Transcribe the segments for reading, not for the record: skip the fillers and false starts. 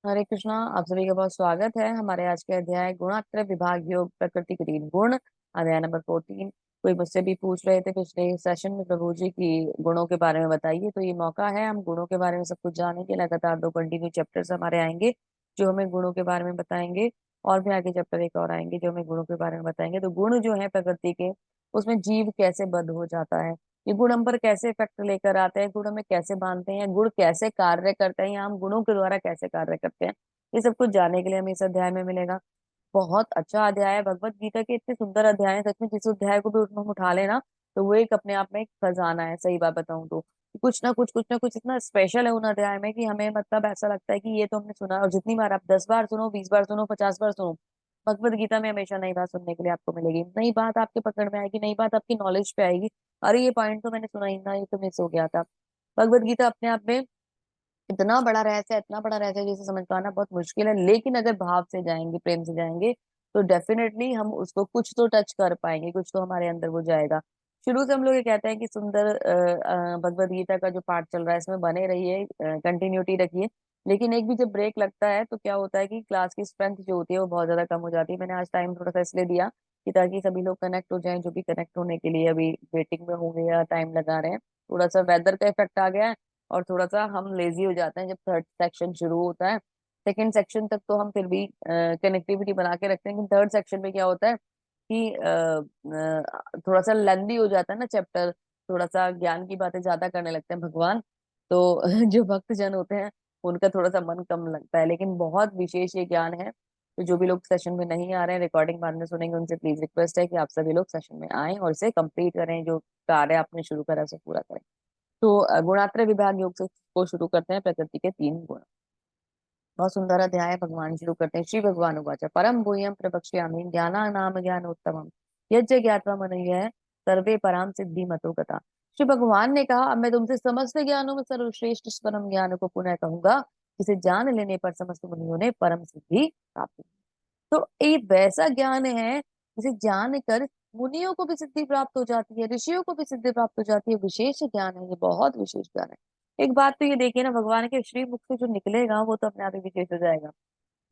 हरे कृष्णा। आप सभी का बहुत स्वागत है हमारे आज के अध्याय गुणात्रय विभाग योग प्रकृति के 3 गुण, अध्याय नंबर 14। कोई मुझसे भी पूछ रहे थे पिछले सेशन में, प्रभु जी की गुणों के बारे में बताइए, तो ये मौका है हम गुणों के बारे में सब कुछ जानेंगे। लगातार 2 कंटिन्यू चैप्टर्स हमारे आएंगे जो हमें गुणों के बारे में बताएंगे, और भी आगे चैप्टर एक और आएंगे जो हमें गुणों के बारे में बताएंगे। तो गुण जो है प्रकृति के, उसमें जीव कैसे बद्ध हो जाता है, ये गुण हम पर कैसे इफेक्ट लेकर आते हैं, गुण हमें कैसे बांधते हैं, गुण कैसे कार्य करते हैं या हम गुणों के द्वारा कैसे कार्य करते हैं, ये सब कुछ जानने के लिए हमें इस अध्याय में मिलेगा। बहुत अच्छा अध्याय है, भगवत गीता के इतने सुंदर अध्याय है, सच में जिस अध्याय को भी हम उठा लेना तो वो एक अपने आप में एक खजाना है। सही बात बताऊं तो कुछ ना कुछ इतना स्पेशल है उन अध्याय में कि हमें मतलब ऐसा लगता है कि ये तो हमने सुना, और जितनी बार आप 10 बार सुनो, 20 बार सुनो, 50 बार सुनो, भगवत गीता में हमेशा नई बात सुनने के लिए आपको मिलेगी। नई बात आपके पकड़ में आएगी, नई बात आपकी नॉलेज पे आएगी। अरे ये पॉइंट तो मैंने सुना ही ना, ये तो मिस हो गया था। भगवत गीता अपने आप में इतना बड़ा रहस्य है, इतना बड़ा रहस्य है जिसे समझ पाना बहुत मुश्किल है, लेकिन अगर भाव से जाएंगे, प्रेम से जाएंगे, तो डेफिनेटली हम उसको कुछ तो टच कर पाएंगे, कुछ तो हमारे अंदर वो जाएगा। शुरू से हम लोग ये कहते हैं कि सुंदर भगवत गीता का जो पाठ चल रहा है इसमें बने रहिए, कंटिन्यूटी रखिए। लेकिन एक भी जब ब्रेक लगता है तो क्या होता है कि क्लास की स्ट्रेंथ जो होती है वो बहुत ज्यादा कम हो जाती है। मैंने आज टाइम थोड़ा सा इसलिए दिया कि ताकि सभी लोग कनेक्ट हो जाएं, जो भी कनेक्ट होने के लिए अभी वेटिंग में होंगे या टाइम लगा रहे हैं। थोड़ा सा वेदर का इफेक्ट आ गया है, और थोड़ा सा हम लेजी हो जाते हैं जब थर्ड सेक्शन शुरू होता है। सेकंड सेक्शन तक तो हम फिर भी कनेक्टिविटी बना के रखते हैं, लेकिन थर्ड सेक्शन में क्या होता है कि थोड़ा सा लेंदी हो जाता है ना चैप्टर, थोड़ा सा ज्ञान की बातें ज्यादा करने लगते हैं भगवान। तो जो भक्त जन होते हैं उनका थोड़ा सा मन कम लगता है, लेकिन बहुत विशेष ये ज्ञान है। तो जो भी लोग सेशन में नहीं आ रहे हैं, रिकॉर्डिंग बाद में सुनेंगे, उनसे प्लीज रिक्वेस्ट है कि आप सभी लोग सेशन में आएं और इसे कंप्लीट करें, जो कार्य आपने शुरू करा उसे पूरा करें। तो गुणात्रय विभाग योग से को शुरू करते हैं, प्रकृति के 3 गुण। बहुत सुंदर अध्याय है। भगवान शुरू करते हैं, श्री भगवान उवाच परम भूयं प्रवक्ष्यामि ज्ञाना नाम ज्ञानोत्तमम यज्ञ ज्ञात्वा मनुष्य सर्वे पराम सिद्धि मतो गता। श्री भगवान ने कहा, अब मैं तुमसे समस्त ज्ञानों में सर्वश्रेष्ठ इस परम ज्ञान को पुनः कहूंगा, जिसे जान लेने पर समस्त मुनियों ने परम सिद्धि प्राप्त की। तो ये वैसा ज्ञान है जिसे जानकर मुनियों को भी सिद्धि प्राप्त हो जाती है, ऋषियों को भी सिद्धि प्राप्त हो जाती है। विशेष ज्ञान है ये, बहुत विशेष ज्ञान है। एक बात तो ये देखिए ना, भगवान के श्री मुख से जो निकलेगा वो तो अपने आप ही विशेष हो जाएगा,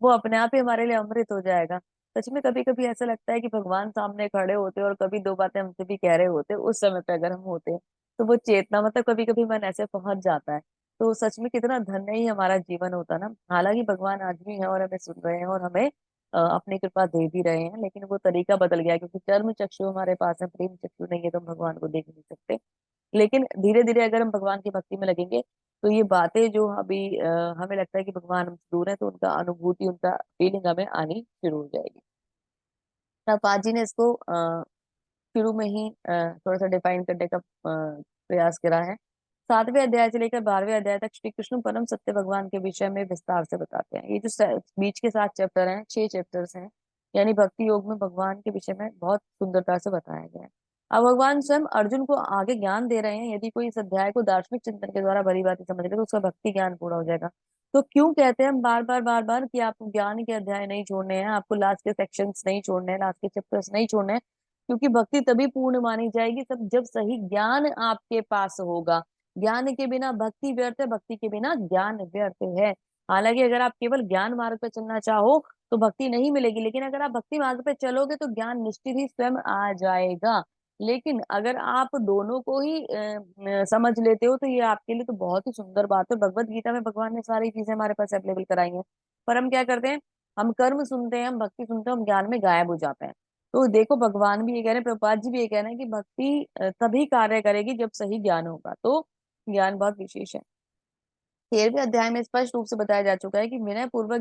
वो अपने आप ही हमारे लिए अमृत हो जाएगा। सच में कभी कभी ऐसा लगता है कि भगवान सामने खड़े होते और कभी 2 बातें हमसे भी कह रहे होते, उस समय पे अगर हम होते तो वो चेतना, मतलब कभी कभी मन ऐसे पहुंच जाता है। तो सच में कितना धन्य ही हमारा जीवन होता ना। हालांकि भगवान आज भी है और हमें सुन रहे हैं और हमें अपनी कृपा दे भी रहे हैं, लेकिन वो तरीका बदल गया है, क्योंकि कर्म चक्षु हमारे पास है, प्रेम चक्षु नहीं है, तो हम भगवान को देख नहीं सकते। लेकिन धीरे धीरे अगर हम भगवान की भक्ति में लगेंगे तो ये बातें जो अभी हमें लगता है कि भगवान हमसे दूर है, तो उनका अनुभूति, उनका फीलिंग हमें आनी शुरू हो जाएगी। प्रभुपाद जी ने इसको शुरू में ही थोड़ा सा डिफाइन करने का प्रयास करा है। 7वें अध्याय से लेकर 12वें अध्याय तक श्री कृष्ण परम सत्य भगवान के विषय में विस्तार से बताते हैं। ये जो बीच के 7 चैप्टर हैं, 6 चैप्टर्स हैं, यानी भक्ति योग में भगवान के विषय में बहुत सुंदरता से बताया गया है। अब भगवान स्वयं अर्जुन को आगे ज्ञान दे रहे हैं, यदि कोई इस अध्याय को दार्शनिक चिंतन के द्वारा भली बात समझ ले तो उसका भक्ति ज्ञान पूरा हो जाएगा। तो क्यों कहते हैं हम बार बार कि आपको ज्ञान के अध्याय नहीं छोड़ने हैं, आपको लास्ट के सेक्शंस नहीं छोड़ने हैं, लास्ट के चैप्टर्स नहीं छोड़ने हैं, क्योंकि भक्ति तभी पूर्ण मानी जाएगी सब जब सही ज्ञान आपके पास होगा। ज्ञान के बिना भक्ति व्यर्थ है, भक्ति के बिना ज्ञान व्यर्थ है। हालांकि अगर आप केवल ज्ञान मार्ग पर चलना चाहो तो भक्ति नहीं मिलेगी, लेकिन अगर आप भक्ति मार्ग पे चलोगे तो ज्ञान निश्चित ही स्वयं आ जाएगा। लेकिन अगर आप दोनों को ही समझ लेते हो तो ये आपके लिए तो बहुत ही सुंदर बात है। भगवत गीता में भगवान ने सारी चीजें हमारे पास अवेलेबल कराई हैं, पर हम क्या करते हैं, हम कर्म सुनते हैं, हम भक्ति सुनते हैं, हम ज्ञान में गायब हो जाते हैं। तो देखो भगवान भी ये कह रहे हैं, प्रभुपाद जी भी ये कह रहे हैं कि भक्ति तभी कार्य करेगी जब सही ज्ञान होगा। तो ज्ञान बहुत विशेष है। 13वें अध्याय में स्पष्ट रूप से बताया जा चुका है कि विनय पूर्वक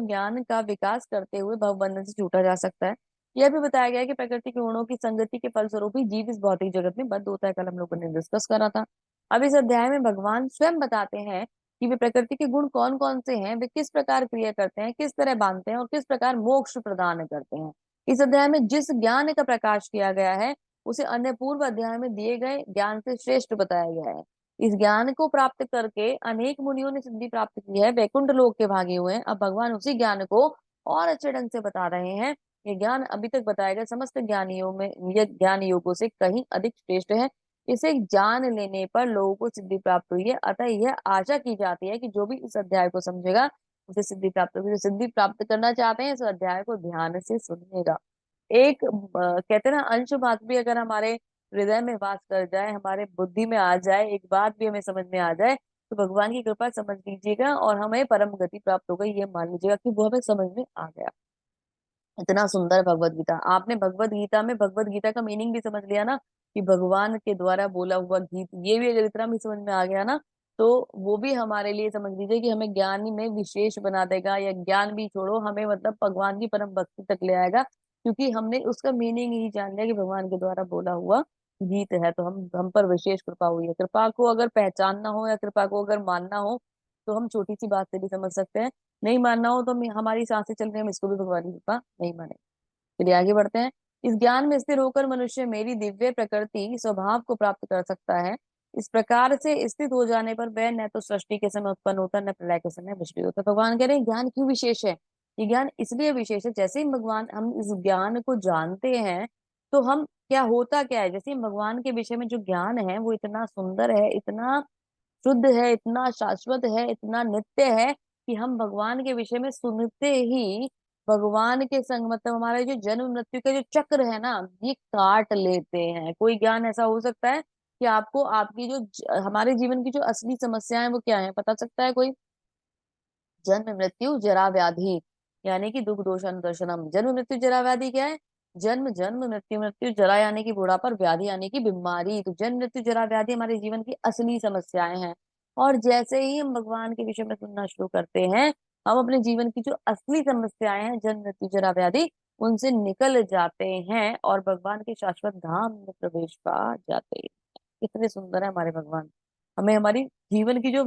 ज्ञान का विकास करते हुए भवबंधन से छूटा जा सकता है। यह भी बताया गया है कि प्रकृति के गुणों की संगति के फलस्वरूप ही जीव इस भौतिक जगत में बद्ध होता है। कल हम लोगों ने डिस्कस करा था। अब इस अध्याय में भगवान स्वयं बताते हैं कि वे प्रकृति के गुण कौन कौन से हैं, वे किस प्रकार क्रिया करते हैं, किस तरह बांधते हैं और किस प्रकार मोक्ष प्रदान करते हैं। इस अध्याय में जिस ज्ञान का प्रकाश किया गया है उसे अन्य पूर्व अध्याय में दिए गए ज्ञान से श्रेष्ठ बताया गया है। इस ज्ञान को प्राप्त करके अनेक मुनियों ने सिद्धि प्राप्त की है, वैकुंठ लोक के भागी हुए हैं। अब भगवान उसी ज्ञान को और अच्छे ढंग से बता रहे हैं। ये ज्ञान अभी तक बताया गया समस्त ज्ञानियों में, यह ज्ञान योगों से कहीं अधिक श्रेष्ठ है। इसे जान लेने पर लोगों को सिद्धि प्राप्त हुई है, अतः यह आशा की जाती है कि जो भी इस अध्याय को समझेगा उसे सिद्धि प्राप्त होगी। जो सिद्धि प्राप्त करना चाहते हैं इस अध्याय को ध्यान से सुनिएगा। एक कहते हैं ना, अंश बात भी अगर हमारे हृदय में वास कर जाए, हमारे बुद्धि में आ जाए, एक बात भी हमें समझ में आ जाए, तो भगवान की कृपा समझ लीजिएगा और हमें परम गति प्राप्त हो गई, ये मान लीजिएगा कि वो हमें समझ में आ गया। इतना सुंदर भगवत गीता। आपने भगवत गीता में भगवत गीता का मीनिंग भी समझ लिया ना, कि भगवान के द्वारा बोला हुआ गीत, ये भी अगर इतना भी समझ में आ गया ना, तो वो भी हमारे लिए समझ लीजिए कि हमें ज्ञान में विशेष बना देगा, या ज्ञान भी छोड़ो, हमें मतलब भगवान की परम भक्ति तक ले आएगा, क्योंकि हमने उसका मीनिंग ही जान लिया कि भगवान के द्वारा बोला हुआ गीत है। तो हम पर विशेष कृपा हुई है। कृपा को अगर पहचानना हो या कृपा को अगर मानना हो, तो हम छोटी सी बात से भी समझ सकते हैं। नहीं मानना हो तो हमारी सांसें चल रही है, हम इसको भी भगवान की कृपा नहीं माने। चलिए आगे बढ़ते हैं। इस ज्ञान में स्थिर होकर मनुष्य मेरी दिव्य प्रकृति स्वभाव को प्राप्त कर सकता है। इस प्रकार से स्थित हो जाने पर वह न तो सृष्टि के समय उत्पन्न होता, न प्रलय के समय विचलित होता। भगवान कह रहे हैं ज्ञान क्यों विशेष है। ये ज्ञान इसलिए विशेष है, जैसे ही भगवान हम इस ज्ञान को जानते हैं, तो हम क्या होता क्या है, जैसे ही भगवान के विषय में जो ज्ञान है वो इतना सुंदर है, इतना शुद्ध है, इतना शाश्वत है, इतना नित्य है, कि हम भगवान के विषय में सुनते ही भगवान के संग, मतलब हमारा जो जन्म मृत्यु का जो चक्र है ना, ये काट लेते हैं। कोई ज्ञान ऐसा हो सकता है कि आपको आपकी जो हमारे जीवन की जो असली समस्याएं हैं वो क्या है बता सकता है कोई? जन्म मृत्यु जरा व्याधि, यानी कि दुख दोष दर्शनम। जन्म मृत्यु जरा व्याधि क्या है? जन्म जन्म मृत्यु मृत्यु, जरा यानी कि बुढ़ापा, व्याधि यानी कि बीमारी। तो जन्म मृत्यु जरा व्याधि हमारे जीवन की असली समस्याएं हैं। और जैसे ही हम भगवान के विषय में सुनना शुरू करते हैं, हम अपने जीवन की जो असली समस्याएं हैं, जन्म मृत्यु जरा व्याधि, उनसे निकल जाते हैं और भगवान के शाश्वत धाम में प्रवेश पा जाते हैं। कितने सुंदर है हमारे भगवान। हमें हमारी जीवन की जो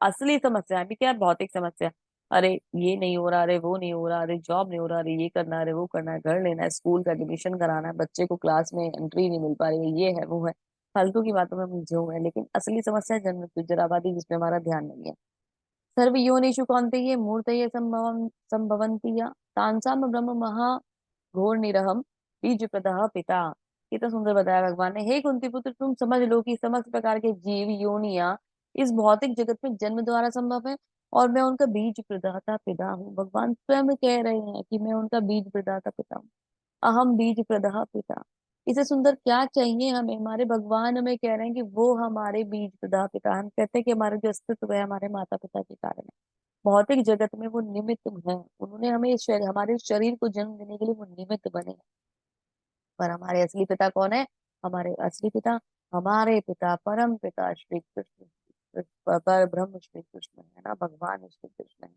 असली समस्या है, अभी क्या है, भौतिक समस्या, अरे ये नहीं हो रहा, अरे वो नहीं हो रहा, अरे जॉब नहीं हो रहा, अरे ये करना है, अरे वो करना है, घर लेना है, स्कूल का एडमिशन कराना है, बच्चे को क्लास में एंट्री नहीं मिल पा रही है, ये है वो है, फालतू की बातों में हम उलझे हुए हैं। लेकिन असली समस्या है जन्म मृत्यु जराबादी, जिसमें हमारा ध्यान नहीं है। सर्व योनिषु कौन्तेय मूर्तये संभवन्ति या तांसाम ब्रह्म महा घोर निरहम बीज प्रदः पिता। कितना सुंदर बताया भगवान ने। हे कुंती पुत्र, तुम समझ लो कि समस्त प्रकार के जीव योनिया इस भौतिक जगत में जन्म द्वारा संभव है, और मैं उनका बीज प्रदाता पिता हूँ। भगवान स्वयं कह रहे हैं कि मैं उनका बीज प्रदाता पिता हूँ। अहम बीज प्रदः पिता। इसे सुंदर क्या चाहिए हमें? हमारे भगवान हमें कह रहे हैं कि वो हमारे बीज प्रदा पिता। हम कहते हैं कि हमारा जो अस्तित्व है हमारे माता पिता के कारण है। भौतिक जगत में वो निमित्त है, उन्होंने हमें हमारे शरीर को जन्म देने के लिए वो निमित्त बने हैं। पर हमारे असली पिता कौन है? हमारे असली पिता, हमारे पिता परम पिता श्री कृष्ण, पर ब्रह्म श्री कृष्ण है ना, भगवान श्री कृष्ण है।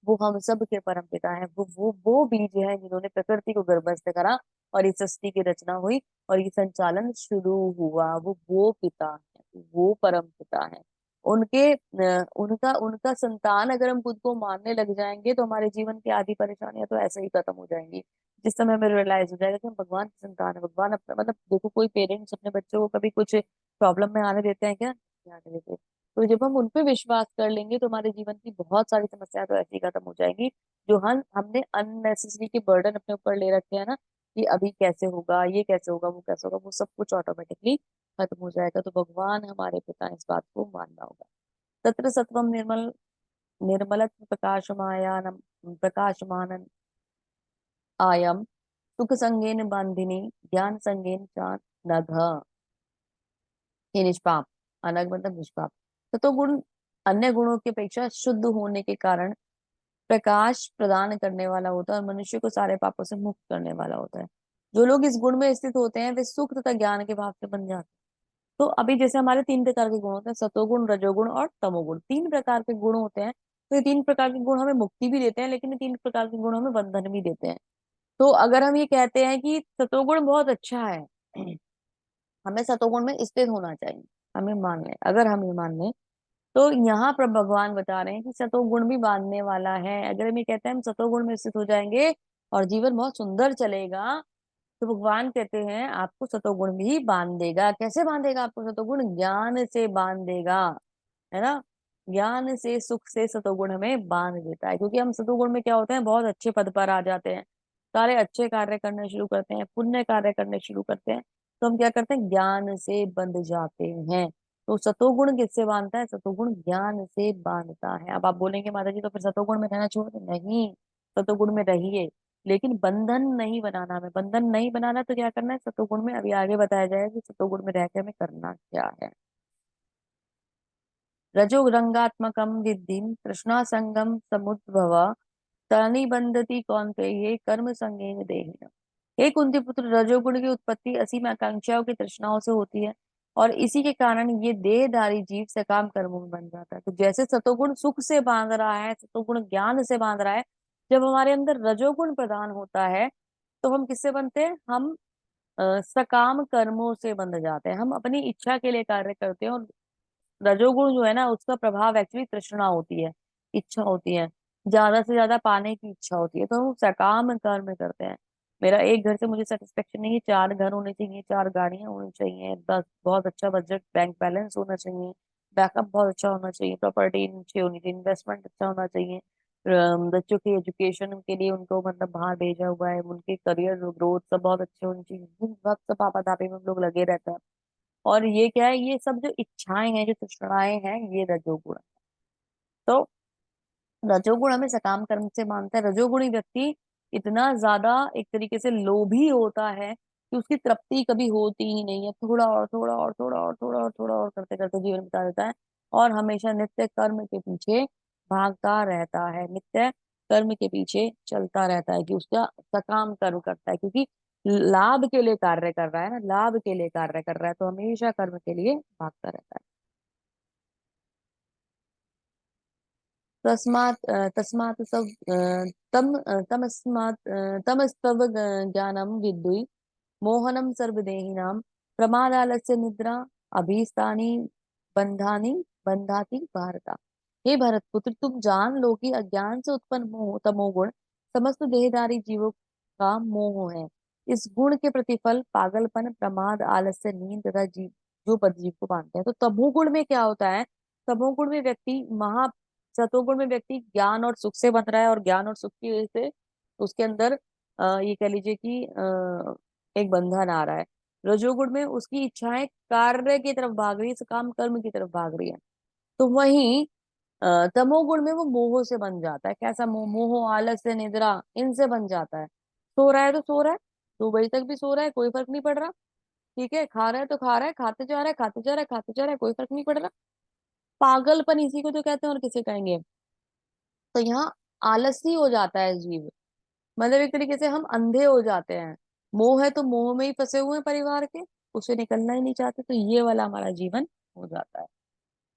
वो हम सब के परम पिता है। वो बीज है जिन्होंने प्रकृति को गर्भस्थ करा और इस सृष्टि की रचना हुई और ये संचालन शुरू हुआ। वो पिता है, वो परम पिता है। उनके उनका उनका संतान अगर हम खुद को मानने लग जाएंगे, तो हमारे जीवन की आधी परेशानियां तो ऐसे ही खत्म हो जाएंगी। जिस समय हमें रियलाइज हो जाएगा कि हम भगवान की संतान है। भगवान अपना, मतलब देखो, कोई पेरेंट्स अपने बच्चों को कभी कुछ प्रॉब्लम में आने देते हैं क्या? नहीं आने देते। तो जब हम उन पे विश्वास कर लेंगे, तो हमारे जीवन की बहुत सारी समस्याएं तो ऐसी खत्म हो जाएंगी, जो हम हमने अननेसेसरी के बर्डन अपने ऊपर ले रखे हैं ना, कि अभी कैसे होगा, ये कैसे होगा, वो कैसे होगा, वो सब कुछ ऑटोमेटिकली खत्म हो जाएगा। तो भगवान हमारे पिता, इस बात को मानना होगा। तत्र सत्वम निर्मल निर्मल प्रकाशमान आयम सुख संगेन बांधिनी ज्ञान संगेन च नघ। ये निष्पाप, अनग मतलब निष्पाप। सतोगुण अन्य गुणों की अपेक्षा शुद्ध होने के कारण प्रकाश प्रदान करने वाला होता है और मनुष्य को सारे पापों से मुक्त करने वाला होता है। जो लोग इस गुण में स्थित होते हैं वे सुख तथा ज्ञान के भाव से बन जाते हैं। तो अभी जैसे हमारे तीन प्रकार के गुण होते हैं, सतोगुण, रजोगुण और तमोगुण, तीन प्रकार के गुण होते हैं। तो ये तीन प्रकार के गुण हमें मुक्ति भी देते हैं, लेकिन ये तीन प्रकार के गुण हमें बंधन भी देते हैं। तो अगर हम ये कहते हैं कि सतोगुण बहुत अच्छा है, हमें सतोगुण में स्थित होना चाहिए, हमें मान लें, अगर हम ये मान लें, तो यहाँ पर भगवान बता रहे हैं कि सतोगुण भी बांधने वाला है। अगर हम ये कहते हैं हम सतोगुण में स्थित हो जाएंगे और जीवन बहुत सुंदर चलेगा, तो भगवान कहते हैं आपको सतोगुण भी बांध देगा। कैसे बांधेगा आपको सतोगुण? ज्ञान से बांध देगा, है ना। ज्ञान से, सुख से सतोगुण हमें बांध देता है। क्योंकि हम सतोगुण में क्या होते हैं, बहुत अच्छे पद पर आ जाते हैं, सारे अच्छे कार्य करने शुरू करते हैं, पुण्य कार्य करने शुरू करते हैं। तो हम क्या करते हैं, ज्ञान से बंध जाते हैं। तो सतोगुण किससे बांधता है? सतोगुण ज्ञान से बांधता है। अब आप बोलेंगे माता जी तो फिर सतोगुण में रहना छोड़ दें? नहीं, सतोगुण में रहिए, लेकिन बंधन नहीं बनाना। हमें बंधन नहीं बनाना तो क्या करना है? सतोगुण में, अभी आगे बताया जाएगा कि सतोगुण में रह के हमें करना क्या है। रजो रंगात्मकम विद्धि तृष्णा संगम समुद्भव तनि बंधती कौन्तेय कर्म संगेन देहिनम्। हे कुंती पुत्र, रजोगुण की उत्पत्ति असीम आकांक्षाओं की तृष्णाओं से होती है, और इसी के कारण ये देहधारी जीव सकाम कर्मों में बन जाता है। तो जैसे सतोगुण सुख से बांध रहा है, सतोगुण ज्ञान से बांध रहा है, जब हमारे अंदर रजोगुण प्रदान होता है तो हम किससे बनते हैं? हम सकाम कर्मों से बंध जाते हैं। हम अपनी इच्छा के लिए कार्य करते हैं, और रजोगुण जो है ना, उसका प्रभाव एक्चुअली तृष्णा होती है, इच्छा होती है, ज्यादा से ज्यादा पाने की इच्छा होती है। तो हम सकाम कर्म करते हैं। मेरा एक घर से मुझे सेटिस्फेक्शन नहीं है, 4 घर होने चाहिए, 4 गाड़ियां होनी चाहिए, 10 बहुत अच्छा बजट बैंक बैलेंस होना चाहिए, बैकअप बहुत अच्छा होना चाहिए, प्रॉपर्टी अच्छी होनी चाहिए, इन्वेस्टमेंट अच्छा होना चाहिए, बच्चों की एजुकेशन के लिए उनको मतलब बाहर भेजा हुआ है, उनके करियर ग्रोथ सब बहुत अच्छे होनी चाहिए। दिन रात सब पापा धापी में हम लोग लगे रहते हैं। और ये क्या है? ये सब जो इच्छाएं हैं, जो तृष्णाएं हैं, ये रजोगुण है। तो रजोगुण हमें सकाम कर्म से मानता है। रजोगुणी व्यक्ति इतना ज्यादा एक तरीके से लोभी होता है कि उसकी तृप्ति कभी होती ही नहीं है। थोड़ा और थोड़ा और थोड़ा और थोड़ा और थोड़ा और करते करते जीवन बिता देता है, और हमेशा नित्य कर्म के पीछे भागता रहता है, नित्य कर्म के पीछे चलता रहता है कि उसका सकाम कर्म करता है, क्योंकि लाभ के लिए कार्य कर रहा है ना, लाभ के लिए कार्य कर रहा है, तो हमेशा कर्म के लिए भागता रहता है। तस्मात् सब तमस्तव ज्ञानम विद्धि मोहनम सर्वदेहिनां प्रमादालस्य निद्रा अभीष्टानि बंधानि बंधाति भारता। हे भरत पुत्र, तुम जान लो कि अज्ञान से उत्पन्न मोह तमोगुण समस्त देहधारी जीवों का मोह है। इस गुण के प्रतिफल पागलपन, प्रमाद, आलस्य, नींद तथा जीव जो जीव को बांधते हैं। तो तमोगुण में क्या होता है? तमोगुण में व्यक्ति महा सतोगुण में व्यक्ति ज्ञान और सुख से बंध रहा है, और ज्ञान और सुख की वजह से उसके अंदर ये कह लीजिए कि एक बंधन आ रहा है। रजोगुण में उसकी इच्छाएं कार्य की तरफ भाग रही है, काम कर्म की तरफ भाग रही है। तो वहीं तमोगुण में वो मोह से बन जाता है। कैसा मोह? मोह, आलस्य, निद्रा, इनसे बन जाता है। सो रहा है तो सो रहा है, 2 बजे तक भी सो रहा है, कोई फर्क नहीं पड़ रहा। ठीक है, खा रहा है तो खा रहा है, खाते जा रहा है, खाते जा रहा है, खाते जा रहा है, कोई फर्क नहीं पड़ रहा। पागलपन इसी को तो कहते हैं, और किसे कहेंगे? तो यहाँ आलसी हो जाता है जीव, मतलब एक तरीके से हम अंधे हो जाते हैं। मोह है तो मोह में ही फंसे हुए हैं परिवार के, उसे निकलना ही नहीं चाहते, तो ये वाला हमारा जीवन हो जाता है।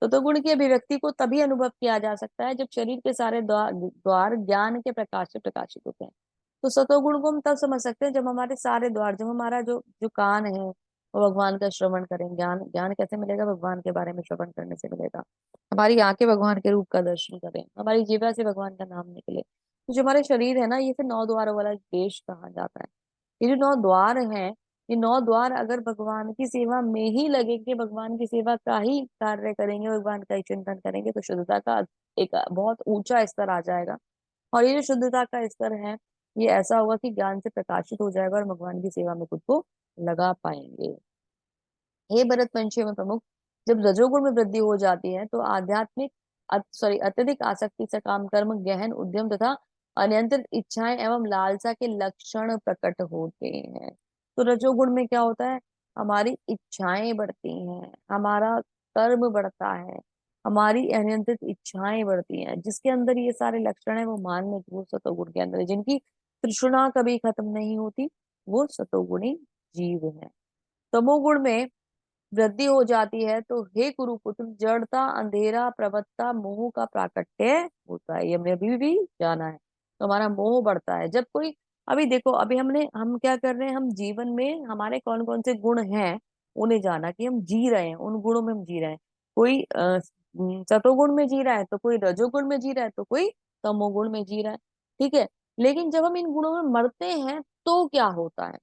तो गुण की अभिव्यक्ति को तभी अनुभव किया जा सकता है जब शरीर के सारे द्वार द्वार ज्ञान के प्रकाश से प्रकाशित होते हैं। तो सतोगुण को हम तब समझ सकते हैं जब हमारे सारे द्वार, जब हमारा जो जो कान है वो भगवान का श्रवण करें। ज्ञान ज्ञान कैसे मिलेगा? भगवान के बारे में श्रवण करने से मिलेगा। हमारी आंखें भगवान के रूप का दर्शन करें, हमारी जीवा से भगवान का नाम निकले। तो जो हमारे शरीर है ना, ये फिर 9 द्वारों वाला देश कहा जाता है। ये जो 9 द्वार हैं, ये 9 द्वार अगर भगवान की सेवा में ही लगे कि भगवान की सेवा का ही कार्य करेंगे, भगवान का ही चिंतन करेंगे, तो शुद्धता का एक बहुत ऊंचा स्तर आ जाएगा। और ये जो शुद्धता का स्तर है, ये ऐसा होगा कि ज्ञान से प्रकाशित हो जाएगा और भगवान की सेवा में खुद को लगा पाएंगे। हे भरत वंशियों में प्रमुख, जब रजोगुण में वृद्धि हो जाती है तो आध्यात्मिक अत्यधिक आसक्ति से काम कर्म, गहन उद्यम तथा अनियंत्रित इच्छाएं एवं लालसा के लक्षण प्रकट होते हैं। तो रजोगुण में क्या होता है? हमारी इच्छाएं बढ़ती हैं, हमारा कर्म बढ़ता है, हमारी अनियंत्रित इच्छाएं बढ़ती हैं। जिसके अंदर ये सारे लक्षण है वो मान लें कि वो सतोगुण के अंदर है। जिनकी तृष्णा कभी खत्म नहीं होती, वो सतोगुणी जीव है। तमोगुण में वृद्धि हो जाती है तो हे कुरुपुत्र, जड़ता, अंधेरा, प्रबलता, मोह का प्राकट्य होता है। ये हमने अभी भी जाना है। तो हमारा मोह बढ़ता है जब कोई, अभी देखो, अभी हम क्या कर रहे हैं? हम जीवन में हमारे कौन कौन से गुण हैं उन्हें जाना, कि हम जी रहे हैं, उन गुणों में हम जी रहे हैं। कोई सतोगुण में जी रहा है, तो कोई रजोगुण में जी रहा है, तो कोई तमोगुण में जी रहा है। ठीक है, लेकिन जब हम इन गुणों में मरते हैं तो क्या होता है?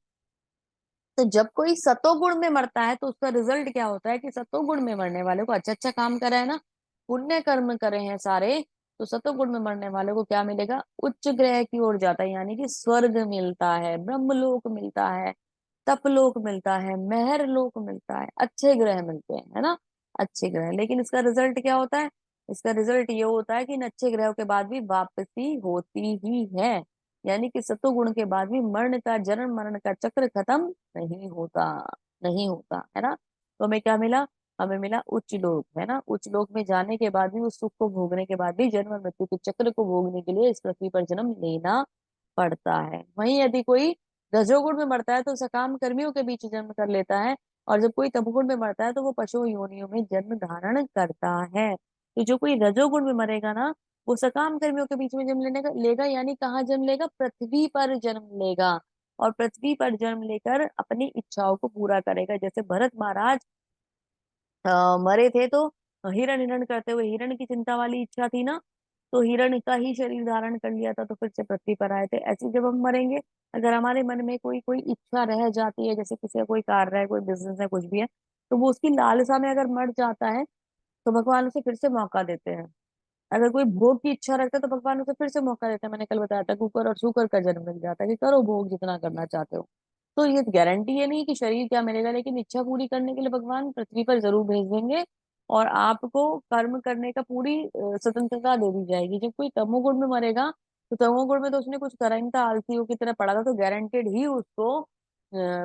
तो जब कोई सतोगुण में मरता है तो उसका रिजल्ट क्या होता है? कि सतोगुण में मरने वाले को अच्छा अच्छा काम करे है ना, पुण्य कर्म करे हैं सारे, तो सतोगुण में मरने वाले को क्या मिलेगा? उच्च ग्रह की ओर जाता है, यानी कि स्वर्ग मिलता है, ब्रह्मलोक मिलता है। तपलोक मिलता है, मेहर लोक मिलता है, अच्छे ग्रह मिलते हैं, है ना, अच्छे ग्रह। लेकिन इसका रिजल्ट क्या होता है? इसका रिजल्ट ये होता है कि इन अच्छे ग्रहों के बाद भी वापसी होती ही है। यानी कि सतोगुण के बाद भी मरण का, जन्म मरण का चक्र खत्म नहीं होता, नहीं होता, है ना। तो हमें क्या मिला? हमें मिला उच्च लोक, है ना। उच्च लोक में जाने के बाद भी, उस सुख को भोगने के बाद भी जन्म और मृत्यु के चक्र को भोगने के लिए इस पृथ्वी पर जन्म लेना पड़ता है। वहीं यदि कोई रजोगुण में मरता है तो सकाम कर्मियों के बीच जन्म कर लेता है, और जब कोई तमोगुण में मरता है तो वो पशु योनियों में जन्म धारण करता है। तो जो कोई रजोगुण में मरेगा ना, वो सकाम कर्मियों के बीच में जन्म लेने का लेगा, यानी कहाँ जन्म लेगा? पृथ्वी पर जन्म लेगा। और पृथ्वी पर जन्म लेकर अपनी इच्छाओं को पूरा करेगा। जैसे भरत महाराज मरे थे तो हिरण हिरण करते हुए, हिरण की चिंता वाली इच्छा थी ना, तो हिरण का ही शरीर धारण कर लिया था, तो फिर से पृथ्वी पर आए थे। ऐसे जब हम मरेंगे, अगर हमारे मन में कोई कोई इच्छा रह जाती है, जैसे किसी का कोई कार्य है, कोई बिजनेस है, कुछ भी है, तो वो उसकी लालसा में अगर मर जाता है तो भगवान उसे फिर से मौका देते हैं। अगर कोई भोग की इच्छा रखता है तो भगवान उसे फिर से मौका देता है। मैंने कल बताया था, कुकर और शुकर का जन्म मिल जाता है कि करो भोग जितना करना चाहते हो। तो ये गारंटी ये नहीं कि शरीर क्या मिलेगा, लेकिन इच्छा पूरी करने के लिए भगवान पृथ्वी पर जरूर भेज देंगे, और आपको कर्म करने का पूरी स्वतंत्रता दे दी जाएगी। जब कोई तमोगुण में मरेगा, तो तमोगुण में तो उसने कुछ करा ही नहीं था, आलसियों की तरह पड़ा था, तो गारंटेड ही उसको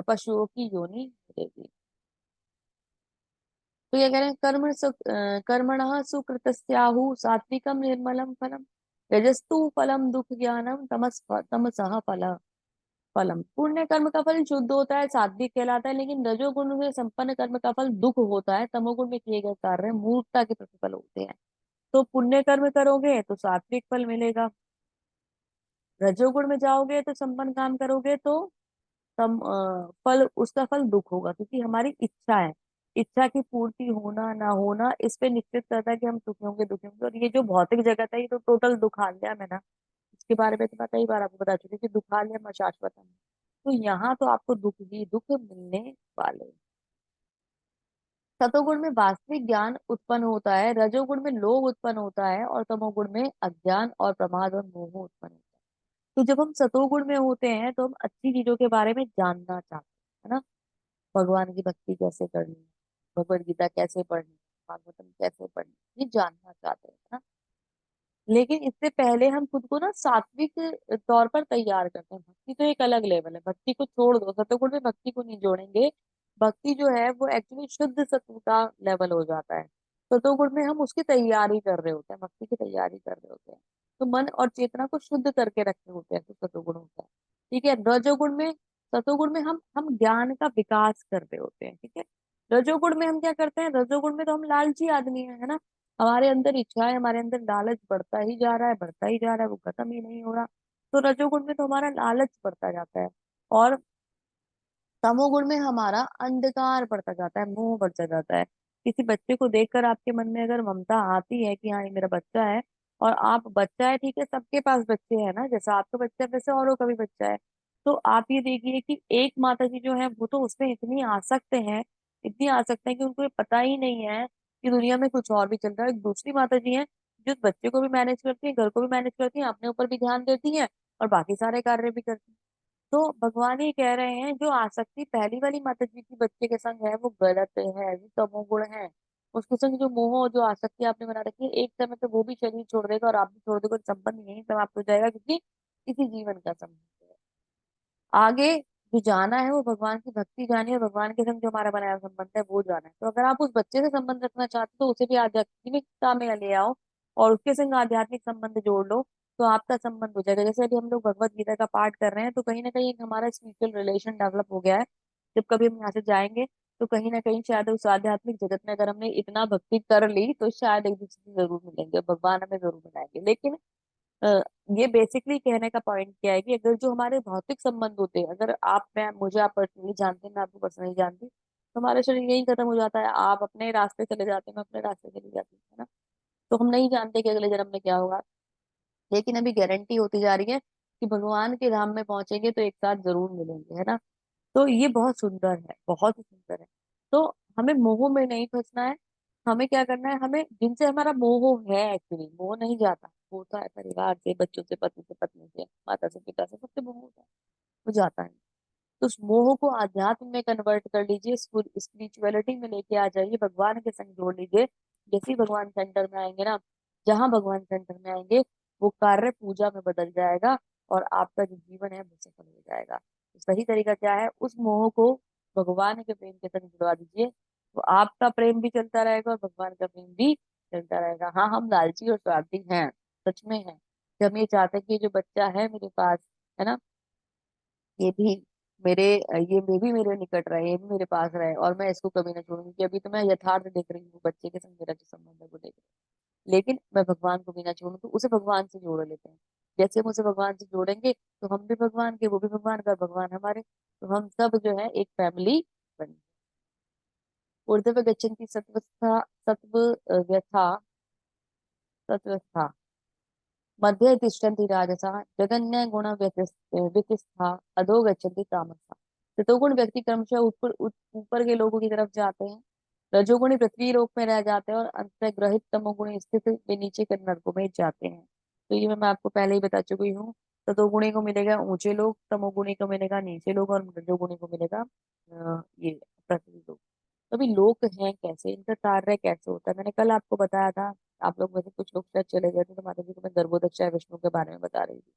पशुओं की योनि मिलेगी। तो ये कह रहे हैं, कर्मणः सुकृतस्याहु सात्विकम निर्मलम फलम, रजस्तु फलम दुख ज्ञानम, तमसः फलम। पुण्य कर्म का फल शुद्ध होता है, सात्विक कहलाता है, लेकिन रजोगुण से संपन्न कर्म का फल दुख होता है। तमोगुण में किए गए कार्य मूर्खता के प्रतिफल होते हैं। तो पुण्य कर्म करोगे तो सात्विक फल मिलेगा, रजोगुण में जाओगे तो संपन्न काम करोगे तो फल, उसका फल दुख होगा, क्योंकि हमारी इच्छा है, इच्छा की पूर्ति होना ना होना इस पे निश्चित करता है कि हम सुखी होंगे दुखी होंगे। और ये जो भौतिक जगत है, ये तो टोटल दुखालय है ना, इसके बारे में तो मैं कई बार आपको बता चुकी हूँ कि दुखालय में शाश्वत है। तो यहाँ तो आपको दुख ही दुख मिलने वाले हैं। सतोगुण में वास्तविक ज्ञान उत्पन्न होता है, रजोगुण में लोभ उत्पन्न होता है, और तमोगुण में अज्ञान और प्रमाद और मोह उत्पन्न होता है। तो जब हम सतोगुण में होते हैं तो हम अच्छी चीजों के बारे में जानना चाहते हैं, है ना। भगवान की भक्ति कैसे करनी है, भगवत गीता कैसे पढ़नी है, भागवतम कैसे पढ़नी है, ये जानना चाहते हैं, है ना। लेकिन इससे पहले हम खुद को ना सात्विक तौर पर तैयार करते हैं। भक्ति तो एक अलग लेवल है, भक्ति को छोड़ दो, सतोगुण में भक्ति को नहीं जोड़ेंगे। भक्ति जो है वो एक्चुअली शुद्ध सत्व का लेवल हो जाता है। सतोगुण में हम उसकी तैयारी कर रहे होते हैं, भक्ति की तैयारी कर रहे होते हैं, तो मन और चेतना को शुद्ध करके रखे होते हैं, तो सतोगुण होता है। ठीक है। रजोगुण में, सतोगुण में हम ज्ञान का विकास कर रहे होते हैं, ठीक है। रजोगुण में हम क्या करते हैं? रजोगुण में तो हम लालची आदमी है ना। हमारे अंदर इच्छा है, हमारे अंदर लालच बढ़ता ही जा रहा है, बढ़ता ही जा रहा है, वो खत्म ही नहीं हो रहा। तो रजोगुण में तो हमारा लालच बढ़ता जाता है, और तमोगुण में हमारा अंधकार बढ़ता जाता है, मोह बढ़ता जाता है। किसी बच्चे को देखकर आपके मन में अगर ममता आती है कि हाँ ये मेरा बच्चा है, और आप, बच्चा है ठीक है, सबके पास बच्चे हैं ना, जैसा आपका बच्चा है वैसे औरों का भी बच्चा है। तो आप ये देखिए कि एक माता जी जो है वो तो उसमें इतनी आसक्त है, इतनी आसक्त है कि उनको ये पता ही नहीं है कि दुनिया में कुछ और भी चल रहा है। एक दूसरी माता जी है जो बच्चे को भी मैनेज करती है, घर को भी मैनेज करती है, अपने ऊपर भी ध्यान देती है, और बाकी सारे कार्य भी करती है। तो भगवान ये कह रहे हैं, जो आसक्ति पहली वाली माता जी की बच्चे के संग है वो गलत है, वो तमोगुण है। उसके संग जो मोह और जो आसक्ति आपने बना रखी है, एक समय पे वो भी शरीर छोड़ देगा और आप भी छोड़ दोगे, संबंध यही समाप्त हो जाएगा, क्योंकि इसी जीवन का संबंध है। आगे जो जाना है वो भगवान की भक्ति जानी है, और भगवान के संग जो हमारा बनाया हुआ संबंध है वो जाना है। तो अगर आप उस बच्चे से संबंध रखना चाहते हो तो उसे भी आध्यात्मिकता में ले आओ, और उसके संग आध्यात्मिक संबंध जोड़ लो, तो आपका संबंध हो जाएगा। जैसे अभी हम लोग भगवत गीता का पाठ कर रहे हैं, तो कहीं ना कहीं एक हमारा स्पिरिचुअल रिलेशन डेवलप हो गया है। जब कभी हम यहाँ से जाएंगे तो कहीं ना कहीं शायद उस आध्यात्मिक जगत में अगर हमने इतना भक्ति कर ली तो शायद एक दूसरे से जरूर मिलेंगे, भगवान हमें जरूर मिलाएंगे। लेकिन अ, ये बेसिकली कहने का पॉइंट क्या है कि अगर जो हमारे भौतिक संबंध होते हैं, अगर आप, मैं, मुझे आप पर्सनली जानते हैं, मैं आपको पर्सनली जानती हूँ, तो हमारा शरीर यही खत्म हो जाता है। आप अपने रास्ते चले जाते हैं, मैं अपने रास्ते चली जाती हूँ, है ना। तो हम नहीं जानते कि अगले जन्म में क्या होगा, लेकिन अभी गारंटी होती जा रही है कि भगवान के धाम में पहुंचेंगे तो एक साथ जरूर मिलेंगे, है ना। तो ये बहुत सुंदर है, बहुत ही सुंदर है। तो हमें मोह में नहीं फंसना है। हमें क्या करना है? हमें जिनसे हमारा मोह है, एक्चुअली मोह नहीं जाता, होता है परिवार से, बच्चों से, पति से, पत्नी से, माता से, पिता से, सबसे मोह होता है, वो जाता है। तो उस मोह को आध्यात्म में कन्वर्ट कर लीजिए, स्पिरिचुअलिटी में लेके आ जाइए, भगवान के संग जोड़ लीजिए। जैसे ही भगवान सेंटर में आएंगे ना, जहां भगवान सेंटर में आएंगे, वो कार्य पूजा में बदल जाएगा और आपका जो जीवन है वो सफल हो जाएगा। तो सही तरीका क्या है, उस मोह को भगवान के प्रेम के संग जुड़वा दीजिए, तो आपका प्रेम भी चलता रहेगा और भगवान का प्रेम भी चलता रहेगा। हाँ, हम लालची और स्वार्थी हैं, सच में है, कि हम ये चाहते हैं कि जो बच्चा है मेरे पास, है ना, ये भी मेरे ये भी मेरे निकट रहे, ये भी मेरे पास रहे, और मैं इसको कभी ना छोड़ूंगी, कि अभी तो मैं यथार्थ देख रही हूँ बच्चे के संग मेरा जो संबंध है वो देख रही हूँ, लेकिन मैं भगवान को भी ना छोड़ूं, तो उसे भगवान से जोड़ लेते हैं। जैसे हम उसे भगवान से जोड़ेंगे तो हम भी भगवान के, वो भी भगवान का, भगवान हमारे, तो हम सब जो है एक फैमिली बनी। ऊर्ध्व गच्छन्ति सत्वस्था सत्व व्यथा सत्वस्था, मध्ये तिष्ठन्ति राजसा, जगन्य गुण व्यतिस्था, अधो गच्छन्ति तामसा। रजोगुण व्यक्ति क्रमशः ऊपर के लोगों की तरफ जाते हैं, रजोगुणी पृथ्वी लोक में रह जाते हैं, और अंतर्ग्रहित तमोगुणी स्थित वे नीचे के नरकों में जाते हैं। तो ये मैं आपको पहले ही बता चुकी हूँ। रजोगुणी को मिलेगा ऊंचे लोग, तमोगुणी को मिलेगा नीचे लोग, और रजोगुणी को मिलेगा ये पृथ्वी लोग। तो अभी लोग हैं कैसे, इनका कार्य कैसे होता है, मैंने कल आपको बताया था। आप लोग में से कुछ लोग शायद चले गए थे, तो माता जी को मैं गर्भोदक विष्णु के बारे में बता रही थी।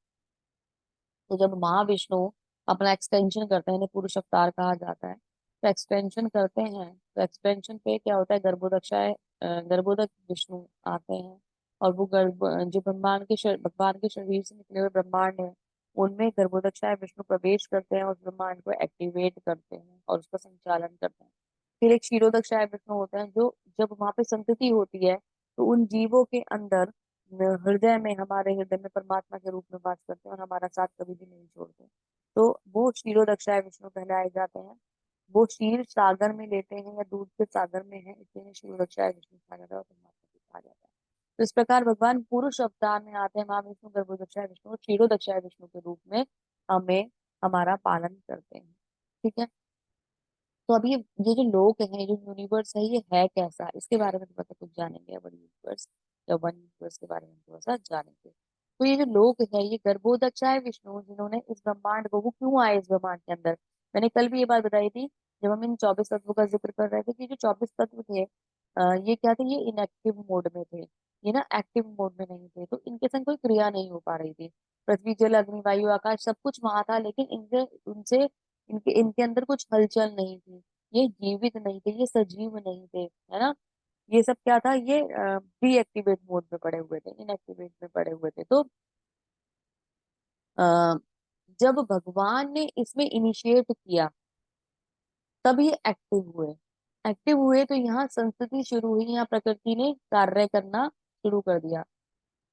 तो जब महाविष्णु अपना एक्सटेंशन करते हैं, इन्हें पुरुष अवतार कहा जाता है, तो एक्सटेंशन करते हैं, तो एक्सटेंशन पे क्या होता है, गर्भोदक विष्णु आते हैं, और वो गर्भ जो भगवान के शरीर से निकले हुए ब्रह्मांड है, उनमें गर्भोदक विष्णु प्रवेश करते हैं और उस ब्रह्मांड को एक्टिवेट करते हैं और उसका संचालन करते हैं। फिर एक क्षीरोदक विष्णु होते हैं, जो जब वहां पे संतति होती है, तो उन जीवों के अंदर हृदय में, हमारे हृदय में परमात्मा के रूप में वास करते हैं और हमारा साथ कभी भी नहीं छोड़ते। तो वो क्षीरोदक्षाय विष्णु कहलाए जाते हैं। वो क्षीर सागर में लेते हैं या दूध के सागर में है, इसलिए इन्हें क्षीरोदक्षाय विष्णु कहा जाता है और परमात्मा भी कहा जाता है। तो इस प्रकार भगवान पुरुष अवतार में आते हैं, महाविष्णु गर्भोदक्षाय विष्णु और क्षीरोदक्षाय विष्णु के रूप में हमें हमारा पालन करते हैं। ठीक है। तो अभी ये जो लोक है, जो यूनिवर्स है, ये है कैसा, इसके बारे में थोड़ा सा कुछ जानेंगे, वन यूनिवर्स या वन यूनिवर्स के बारे में थोड़ा सा जानेंगे। तो ये जो लोक है, ये गर्भोदक्षाय विष्णु जिन्होंने इस ब्रह्मांड को, वो क्यों आए इस ब्रह्मांड के अंदर, मैंने कल भी ये बात बताई थी, जब हम इन 24 तत्वों का जिक्र कर रहे थे, कि जो 24 तत्व थे, ये क्या थे, ये इनएक्टिव मोड में थे, ये ना एक्टिव मोड में नहीं थे, तो इनके संग कोई क्रिया नहीं हो पा रही थी। पृथ्वी जल अग्नि वायु आकाश सब कुछ वहां था, लेकिन इनसे उनसे इनके इनके अंदर कुछ हलचल नहीं थी, ये जीवित नहीं थे, ये सजीव नहीं थे, है ना। ये सब क्या था, ये डीएक्टिवेट मोड में पड़े हुए थे, इनएक्टिवेट में पड़े हुए थे। तो अ, जब भगवान ने इसमें इनिशिएट किया, तब ये एक्टिव हुए, तो यहाँ संस्कृति शुरू हुई, यहाँ प्रकृति ने कार्य करना शुरू कर दिया।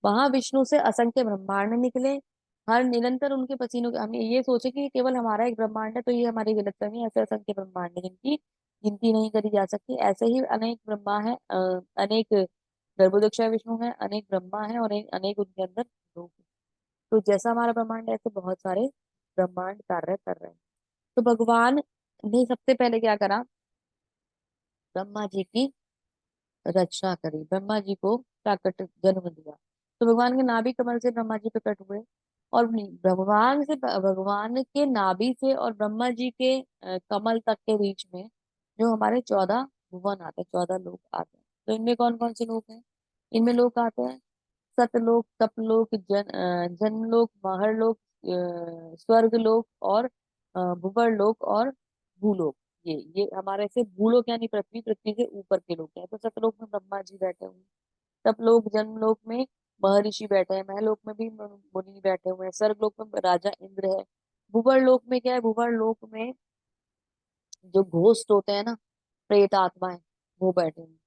वहां विष्णु से असंख्य ब्रह्मांड निकले, हर निरंतर उनके पसीनों के, हम ये सोचे कि केवल हमारा एक ब्रह्मांड है, तो ये हमारी गलतफहमी है, ऐसे असंख्य ब्रह्मांड है जिनकी गिनती नहीं करी जा सकती। ऐसे ही अनेक ब्रह्मा है, अनेक गर्भोदक विष्णु है, अनेक ब्रह्मा है, और अनेक उनके अंदर लोग हैं। तो जैसा हमारा ब्रह्मांड है, ऐसे बहुत सारे ब्रह्मांड कार्य कर रहे हैं। तो भगवान ने सबसे पहले क्या करा, ब्रह्मा जी की रचना करी, ब्रह्मा जी को प्राकट जन्म दिया। तो भगवान के नाभि कमल से ब्रह्मा जी प्रकट हुए, और भगवान के नाभि से और ब्रह्मा जी के कमल तक के बीच में जो हमारे 14 भुवन आते हैं, 14 लोग आते हैं। तो इनमें कौन कौन से लोग हैं, इनमें लोग आते हैं सतलोक, तपलोक, जनलोक, महरलोक, स्वर्गलोक, और भुवरलोक, और भूलोक। ये हमारे से भूलोक यानी पृथ्वी से ऊपर के लोग हैं। तो सतलोक में ब्रह्मा जी बैठे हुए हैं, तपलोक जनलोक में महर्षि बैठे हैं, महलोक में भी मुनि बैठे हुए हैं, स्वर्गलोक में राजा इंद्र है, भूवरलोक में क्या है, भूवरलोक में जो घोस्ट होते हैं ना, प्रेत आत्माएं, वो बैठे हैं।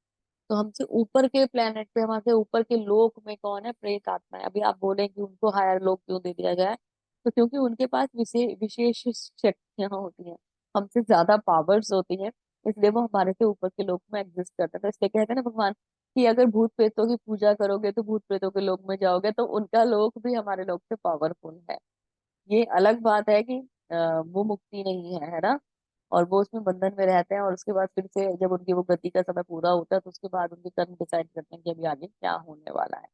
तो हमसे ऊपर के प्लेनेट पे, हमारे ऊपर के लोक में कौन है, प्रेत आत्मा है। अभी आप बोलें कि उनको हायर लोक क्यों दे दिया जाए, तो क्योंकि उनके पास विशेष शक्तियां होती हैं, हमसे ज्यादा पावर्स होती हैं, इसलिए वो हमारे से ऊपर के लोक में एग्जिस्ट करता है। तो इसलिए कहते हैं ना भगवान, कि अगर भूत प्रेतों की पूजा करोगे तो भूत प्रेतों के लोक में जाओगे, तो उनका लोक भी हमारे लोक से पावरफुल है। ये अलग बात है कि वो मुक्ति नहीं है, है ना, और वो उसमें बंधन में रहते हैं, और उसके बाद फिर से जब उनकी वो गति का समय पूरा होता है, तो उसके बाद उनके कर्म डिसाइड करते हैं कि अभी आगे क्या होने वाला है।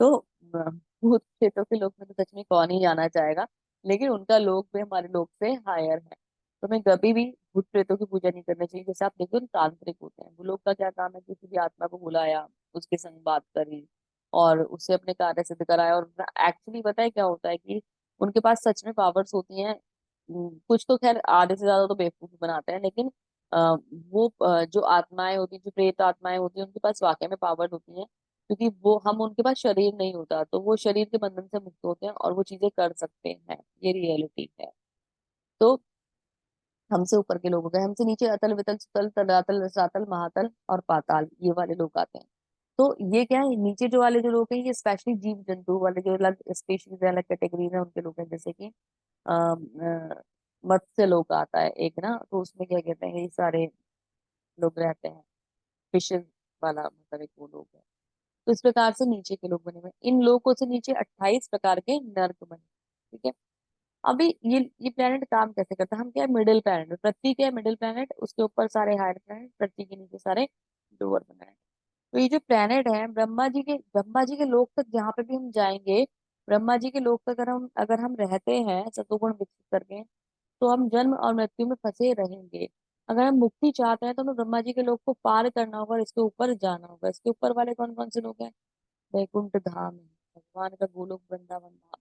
तो भूत प्रेतों के लोक में तो सच में कौन ही जाना चाहेगा, लेकिन उनका लोक भी हमारे लोक से हायर है। तो हमें कभी भी भूत प्रेतों की पूजा नहीं करनी चाहिए। जैसे आप देखो ना, तांत्रिक होते हैं, वो लोग का क्या काम है, किसी भी आत्मा को बुलाया, उसके संग बात करी और उससे अपने कार्य सिद्ध कराया। और एक्चुअली पता है क्या होता है कि उनके पास सच में पावर्स होती हैं। कुछ तो खैर आधे से ज्यादा तो बेवकूफी बनाते हैं, लेकिन वो जो आत्माएं होती हैं, जो प्रेत आत्माएं होती हैं, उनके पास वाकई में पावर होती हैं। क्योंकि वो हम उनके पास शरीर नहीं होता, तो वो शरीर के बंधन से मुक्त होते हैं और वो चीजें कर सकते हैं। ये रियलिटी है। तो हमसे ऊपर के लोग हो गए, हमसे नीचे अतल वितल सुतल तलातल रसातल महातल और पाताल, ये वाले लोग आते हैं। तो ये क्या है, नीचे जो वाले जो लोग हैं, ये स्पेशली जीव जंतु वाले जो अलग स्पीशीज है, अलग कैटेगरीज है, उनके लोग हैं। जैसे कि मत्स्य लोग आता है एक ना, तो उसमें क्या कहते हैं, ये सारे लोग रहते हैं। फिशेज वाला मतलब एक वो लोग है। तो इस प्रकार से नीचे के लोग बने हुए हैं। इन लोगों से नीचे 28 प्रकार के नर्क बने। ठीक है। अभी ये प्लेनेट काम कैसे करता है, हम क्या है, मिडिल प्लेनेट, पृथ्वी क्या है मिडिल प्लेनेट, उसके ऊपर सारे हायर प्लेनेट, पृथ्वी के नीचे सारे लोअर प्लेनेट। तो ये जो प्लेनेट है, ब्रह्मा जी के लोक तक जहाँ पे भी हम जाएंगे, ब्रह्मा जी के लोक तक अगर हम रहते हैं सतोगुण विकसित करके, तो हम जन्म और मृत्यु में फंसे रहेंगे। अगर हम मुक्ति चाहते हैं तो हमें ब्रह्मा जी के लोक को पार करना होगा और इसके ऊपर जाना होगा। इसके ऊपर वाले कौन कौन से लोग हैं, वैकुंठ धाम है, भगवान का गोलोक वृंदावन धाम,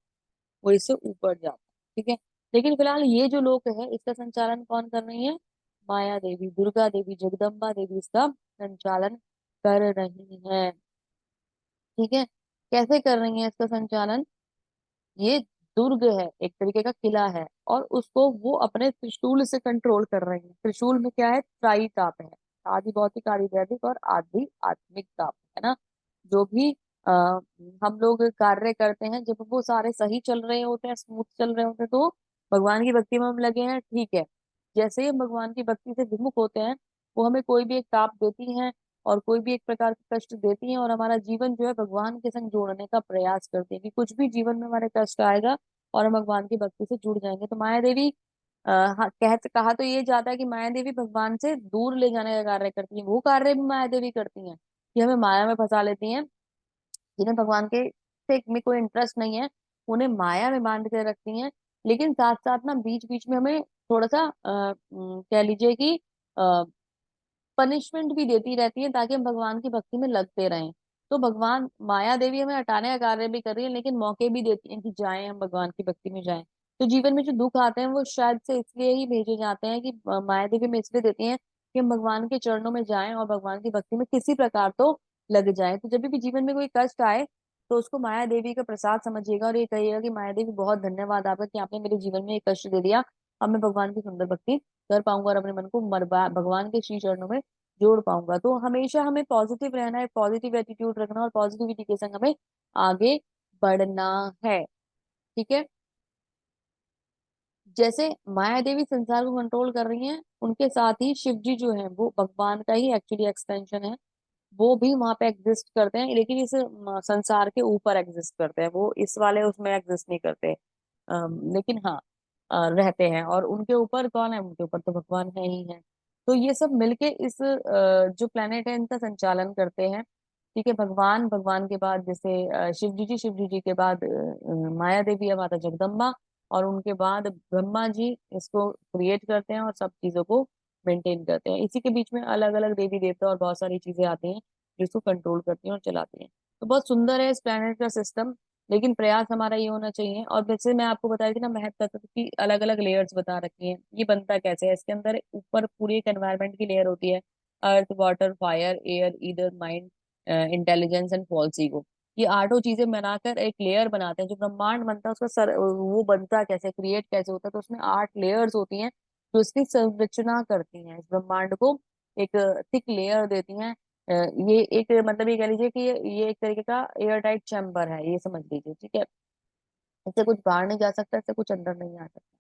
वो इससे ऊपर जाता है। ठीक है। लेकिन फिलहाल ये जो लोक है, इसका संचालन कौन कर रही है, माया देवी, दुर्गा देवी, जगदम्बा देवी इसका संचालन कर रही है। ठीक है। कैसे कर रही है इसका संचालन, ये दुर्ग है, एक तरीके का किला है, और उसको वो अपने त्रिशूल से कंट्रोल कर रही है। त्रिशूल में क्या है, त्राई ताप है, आदि भौतिक, आदि दैविक और आदि आत्मिक ताप, है ना। जो भी हम लोग कार्य करते हैं, जब वो सारे सही चल रहे होते हैं, स्मूथ चल रहे होते हैं, तो भगवान की भक्ति में हम लगे हैं, ठीक है। जैसे ही हम भगवान की भक्ति से विमुख होते हैं, वो हमें कोई भी एक ताप देती हैं और कोई भी एक प्रकार का कष्ट देती हैं, और हमारा जीवन जो है भगवान के संग जोड़ने का प्रयास करते हैं कि कुछ भी जीवन में हमारे कष्ट आएगा और हम भगवान की भक्ति से जुड़ जाएंगे। तो माया देवी हाँ, कहा तो ये जाता है कि माया देवी भगवान से दूर ले जाने का कार्य करती है। वो कार्य भी माया देवी करती हैं कि हमें माया में फंसा लेती हैं। जिन्हें भगवान के से में कोई इंटरेस्ट नहीं है, उन्हें माया में बांध के रखती हैं। लेकिन साथ साथ ना बीच बीच में हमें थोड़ा सा कह लीजिए कि पनिशमेंट भी देती रहती है, ताकि हम भगवान की भक्ति में लगते रहें। तो भगवान माया देवी हमें हटाने का कार्य भी कर रही है, लेकिन मौके भी देती हैं कि जाएं, हम भगवान की भक्ति में जाएं। तो जीवन में जो दुख आते हैं, वो शायद से इसलिए ही भेजे जाते हैं कि माया देवी में इसलिए देती हैं कि हम भगवान के चरणों में जाएं और भगवान की भक्ति में किसी प्रकार तो लग जाए। तो जब भी जीवन में कोई कष्ट आए, तो उसको माया देवी का प्रसाद समझिएगा और ये कहिएगा कि माया देवी बहुत धन्यवाद आपका कि आपने मेरे जीवन में एक कष्ट दे दिया। अब मैं भगवान की सुंदर भक्ति कर पाऊंगा और अपने मन को मरबा भगवान के श्री चरणों में जोड़ पाऊंगा। तो हमेशा हमें पॉजिटिव रहना है, पॉजिटिव एटीट्यूड रखना और पॉजिटिविटी के संग हमें आगे बढ़ना है। ठीक है। जैसे माया देवी संसार को कंट्रोल कर रही हैं, उनके साथ ही शिव जी जो है, वो भगवान का ही एक्चुअली एक्सटेंशन है। वो भी वहां पे एग्जिस्ट करते हैं, लेकिन इस संसार के ऊपर एग्जिस्ट करते हैं। वो इस वाले उसमें एग्जिस्ट नहीं करते। लेकिन हाँ, रहते हैं। और उनके ऊपर कौन है, उनके ऊपर तो भगवान है ही है। तो ये सब मिलके इस जो प्लेनेट है, इनका संचालन करते हैं। ठीक है। भगवान भगवान के बाद जैसे शिव जी के बाद माया देवी है, माता जगदम्बा, और उनके बाद ब्रह्मा जी इसको क्रिएट करते हैं और सब चीजों को मेंटेन करते हैं। इसी के बीच में अलग अलग देवी देवता और बहुत सारी चीजें आती हैं जो इसको कंट्रोल करती हैं और चलाती हैं। तो बहुत सुंदर है इस प्लेनेट का सिस्टम। लेकिन प्रयास हमारा ये होना चाहिए। और जैसे मैं आपको बता रही थी ना, महत्व तत्व की अलग अलग लेयर्स बता रखी हैं। ये बनता कैसे है, इसके अंदर ऊपर पूरी एक एनवायरनमेंट की लेयर होती है, earth water fire air ether mind intelligence and false ego. ये आठों चीजें बनाकर एक लेयर बनाते हैं। जो ब्रह्मांड बनता है, उसका वो बनता कैसे, क्रिएट कैसे होता है, तो उसमें 8 लेयर्स होती हैं जो इसकी संरचना करती हैं, इस ब्रह्मांड को एक थिक लेयर देती हैं। ये एक मतलब ये कह लीजिए कि ये एक तरीके का एयर टाइट चैम्बर है, ये समझ लीजिए। ठीक है। इससे कुछ बाहर नहीं जा सकता, इससे कुछ अंदर नहीं आ सकता।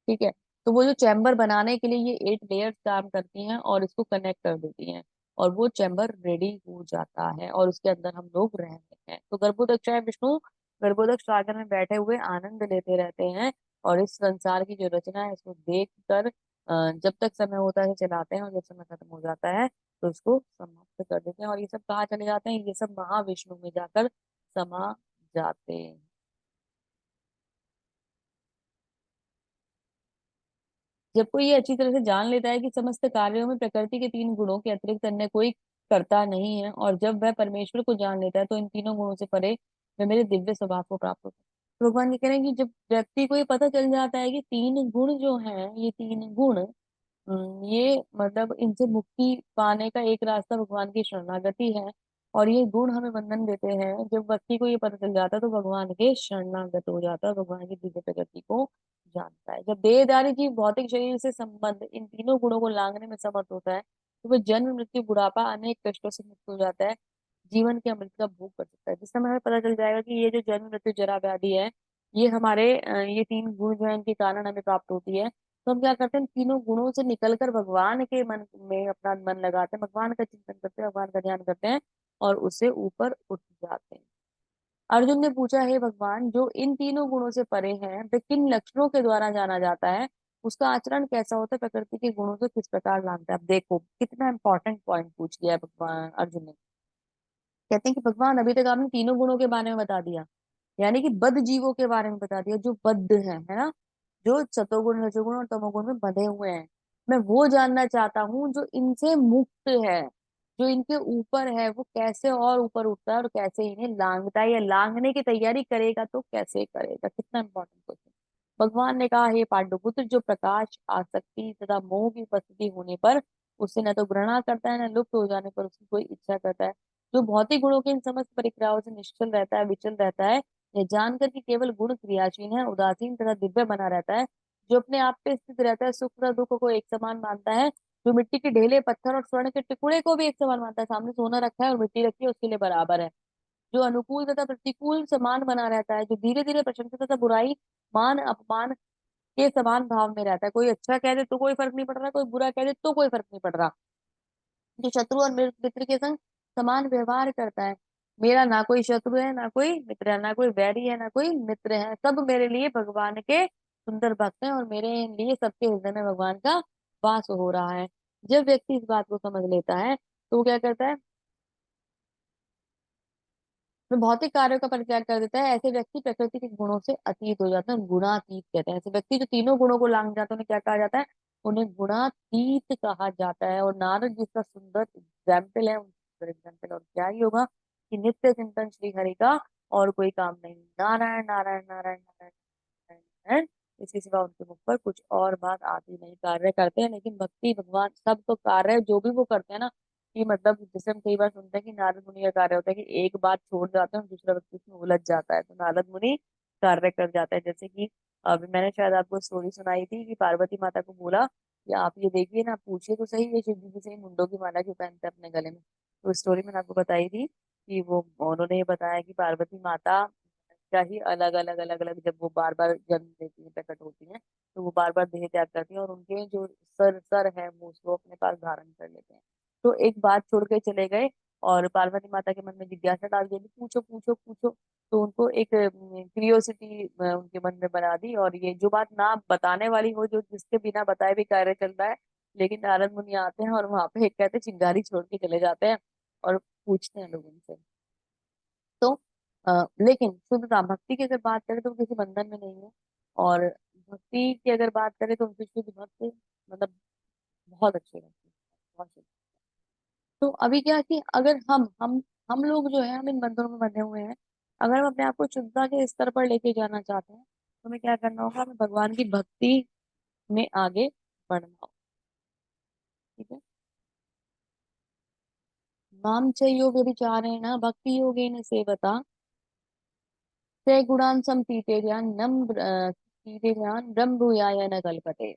ठीक है। तो वो जो चैम्बर बनाने के लिए ये 8 लेयर्स काम करती हैं और इसको कनेक्ट कर देती हैं, और वो चैम्बर रेडी हो जाता है और उसके अंदर हम लोग रहते हैं। तो गर्भोदक चाहे विष्णु गर्भोदक सागर में बैठे हुए आनंद लेते रहते हैं, और इस संसार की जो रचना है, इसको देख कर जब तक समय होता है चलाते हैं, और जब समय खत्म हो जाता है तो इसको समाप्त कर देते हैं। और ये सब कहाँ चले जाते हैं, ये सब महाविष्णु में जाकर समा जाते हैं। जब कोई ये अच्छी तरह से जान लेता है कि समस्त कार्यों में प्रकृति के तीन गुणों के अतिरिक्त अन्य कोई करता नहीं है, और जब वह परमेश्वर को जान लेता है, तो इन तीनों गुणों से परे वह मेरे दिव्य स्वभाव को प्राप्त होता है। तो भगवान ये कह रहे हैं कि जब व्यक्ति को ये पता चल जाता है कि तीन गुण जो हैं, ये तीन गुण, ये मतलब इनसे मुक्ति पाने का एक रास्ता भगवान की शरणागति है। और ये गुण हमें बंधन देते हैं। जब व्यक्ति को ये पता चल जाता है, तो भगवान के शरणागत हो जाता है, भगवान की दिव्य प्रकृति को जानता है। जब देहधारी जीव भौतिक शरीर से संबंध इन तीनों गुणों को लांघने में समर्थ होता है, तो वह जन्म मृत्यु बुढ़ापा अनेक कष्टों से मुक्त हो जाता है, जीवन के अमृत का भोग कर सकता है। जिस समय हमें पता चल जाएगा कि ये जो जन्म मृत्यु जरा व्याधि है, ये हमारे ये तीन गुण जो है, इनके कारण हमें प्राप्त होती है, तो हम क्या करते हैं, इन तीनों गुणों से निकलकर भगवान के मन में अपना मन लगाते हैं, भगवान का चिंतन करते हैं, भगवान का ध्यान करते हैं, और उससे ऊपर उठ जाते हैं। अर्जुन ने पूछा, है भगवान, जो इन तीनों गुणों से परे है, वे किन लक्षणों के द्वारा जाना जाता है? उसका आचरण कैसा होता है? प्रकृति के गुणों से किस प्रकार लांघता है? अब देखो कितना इंपॉर्टेंट पॉइंट पूछ लिया है भगवान अर्जुन ने। कहते हैं कि भगवान, अभी तक आपने तीनों गुणों के बारे में बता दिया, यानी कि बद्ध जीवों के बारे में बता दिया, जो बद्ध है ना, जो सतोगुण रजोगुण और तमोगुण में बंधे हुए हैं। मैं वो जानना चाहता हूँ जो इनसे मुक्त है, जो इनके ऊपर है, वो कैसे और ऊपर उठता है, और कैसे इन्हें लांघता है, या लांघने की तैयारी करेगा तो कैसे करेगा। कितना इंपॉर्टेंट क्वेश्चन। भगवान ने कहा, हे पांडुपुत्र, जो प्रकाश, आसक्ति तथा मोह की उपस्थिति होने पर उससे न तो घृणा करता है, न लुप्त हो जाने पर उसकी कोई इच्छा करता है, जो भौतिक गुणों के इन समस्त परिक्रियाओं से निश्चल रहता है, विचल रहता है, यह जानकर कि केवल गुण क्रियाशील है, उदासीन तथा दिव्य बना रहता है, जो अपने आप पे स्थित रहता है, सुख तथा दुख को एक समान मानता है, जो मिट्टी के ढेले, पत्थर और स्वर्ण के टुकड़े को भी एक समान मानता है, सामने सोना रखा है और मिट्टी रखी है, उसके लिए बराबर है, जो अनुकूल तथा प्रतिकूल समान बना रहता है, जो धीरे धीरे प्रशंसा तथा बुराई, मान अपमान के समान भाव में रहता है। कोई अच्छा कह दे तो कोई फर्क नहीं पड़ रहा, कोई बुरा कह दे तो कोई फर्क नहीं पड़ रहा, जो शत्रु और मित्र के संग समान व्यवहार करता है। मेरा ना कोई शत्रु है, ना कोई मित्र है, ना कोई वैरी है, ना कोई मित्र है, सब मेरे लिए भगवान के सुंदर भक्त हैं, और मेरे लिए सबके हृदय में भगवान का वास हो रहा है। जब व्यक्ति इस बात को समझ लेता है, तो वो क्या करता है, तो भौतिक कार्यों का परित्याग कर देता है। ऐसे व्यक्ति प्रकृति के गुणों से अतीत हो जाते हैं, गुणातीत कहते हैं। ऐसे व्यक्ति जो तीनों गुणों को लांघ जाते हैं, उन्हें क्या कहा जाता है? उन्हें गुणातीत कहा जाता है। और नारद जिसका सुंदर एग्जाम्पल है, सुंदर एग्जाम्पल और क्या ही होगा, कि नित्य चिंतन श्री हरि का और कोई काम नहीं, नारायण नारायण नारायण नारायण नारायण, इसके सिवा उनके मुख पर कुछ और बात आती नहीं। कार्य करते हैं, लेकिन भक्ति भगवान सब तो कार्य जो भी वो करते हैं ना, कि मतलब जैसे हम कई बार सुनते हैं कि नारद मुनि का कार्य होता है कि एक बात छोड़ जाते हैं और दूसरा व्यक्ति उसमें उलझ जाता है, तो नारद मुनि कार्य कर जाता है। जैसे कि अभी मैंने शायद आपको स्टोरी सुनाई थी कि पार्वती माता को बोला कि आप ये देखिए ना, पूछिए तो सही, ये शिव जी की सही मुंडों की माला क्यों पहनते हैं अपने गले में। तो स्टोरी मैंने आपको बताई थी कि वो उन्होंने ये बताया कि पार्वती माता का ही अलग अलग अलग अलग, जब वो बार बार जन्म लेती है, प्रकट होती है, तो वो बार बार देह त्याग करती है, और उनके जो सर सर है मूछ, वो अपने पास धारण कर लेते हैं। तो एक बात छोड़ के चले गए, और पार्वती माता के मन में जिज्ञासा डाल दी, पूछो पूछो पूछो। तो उनको एक क्यूरियोसिटी उनके मन में बना दी, और ये जो बात ना बताने वाली हो, जो जिसके बिना बताए भी कार्य चल रहा है, लेकिन नारद मुनि आते हैं और वहां पे एक कहते चिंगारी छोड़ के चले जाते हैं, और पूछते हैं लोग उनसे। तो लेकिन शुद्धता भक्ति की अगर बात करें तो वो किसी बंधन में नहीं है। और भक्ति की अगर बात करें तो उनके शुद्ध भक्त मतलब बहुत अच्छे रहते हैं, बहुत शुद्ध। तो अभी क्या कि अगर हम लोग जो है, हम इन बंधनों में बंधे हुए हैं, अगर हम अपने आप को शुद्धता के स्तर पर लेके जाना चाहते हैं, तो हमें क्या करना होगा? हमें भगवान की भक्ति में आगे बढ़ना होगा। ठीक है। माम च यो व्यभिचारेण भक्ति योगेन सेवता ते गुणान समतीते ध्यान तीते ध्यान ब्रह्म भूयाय न कल्पते।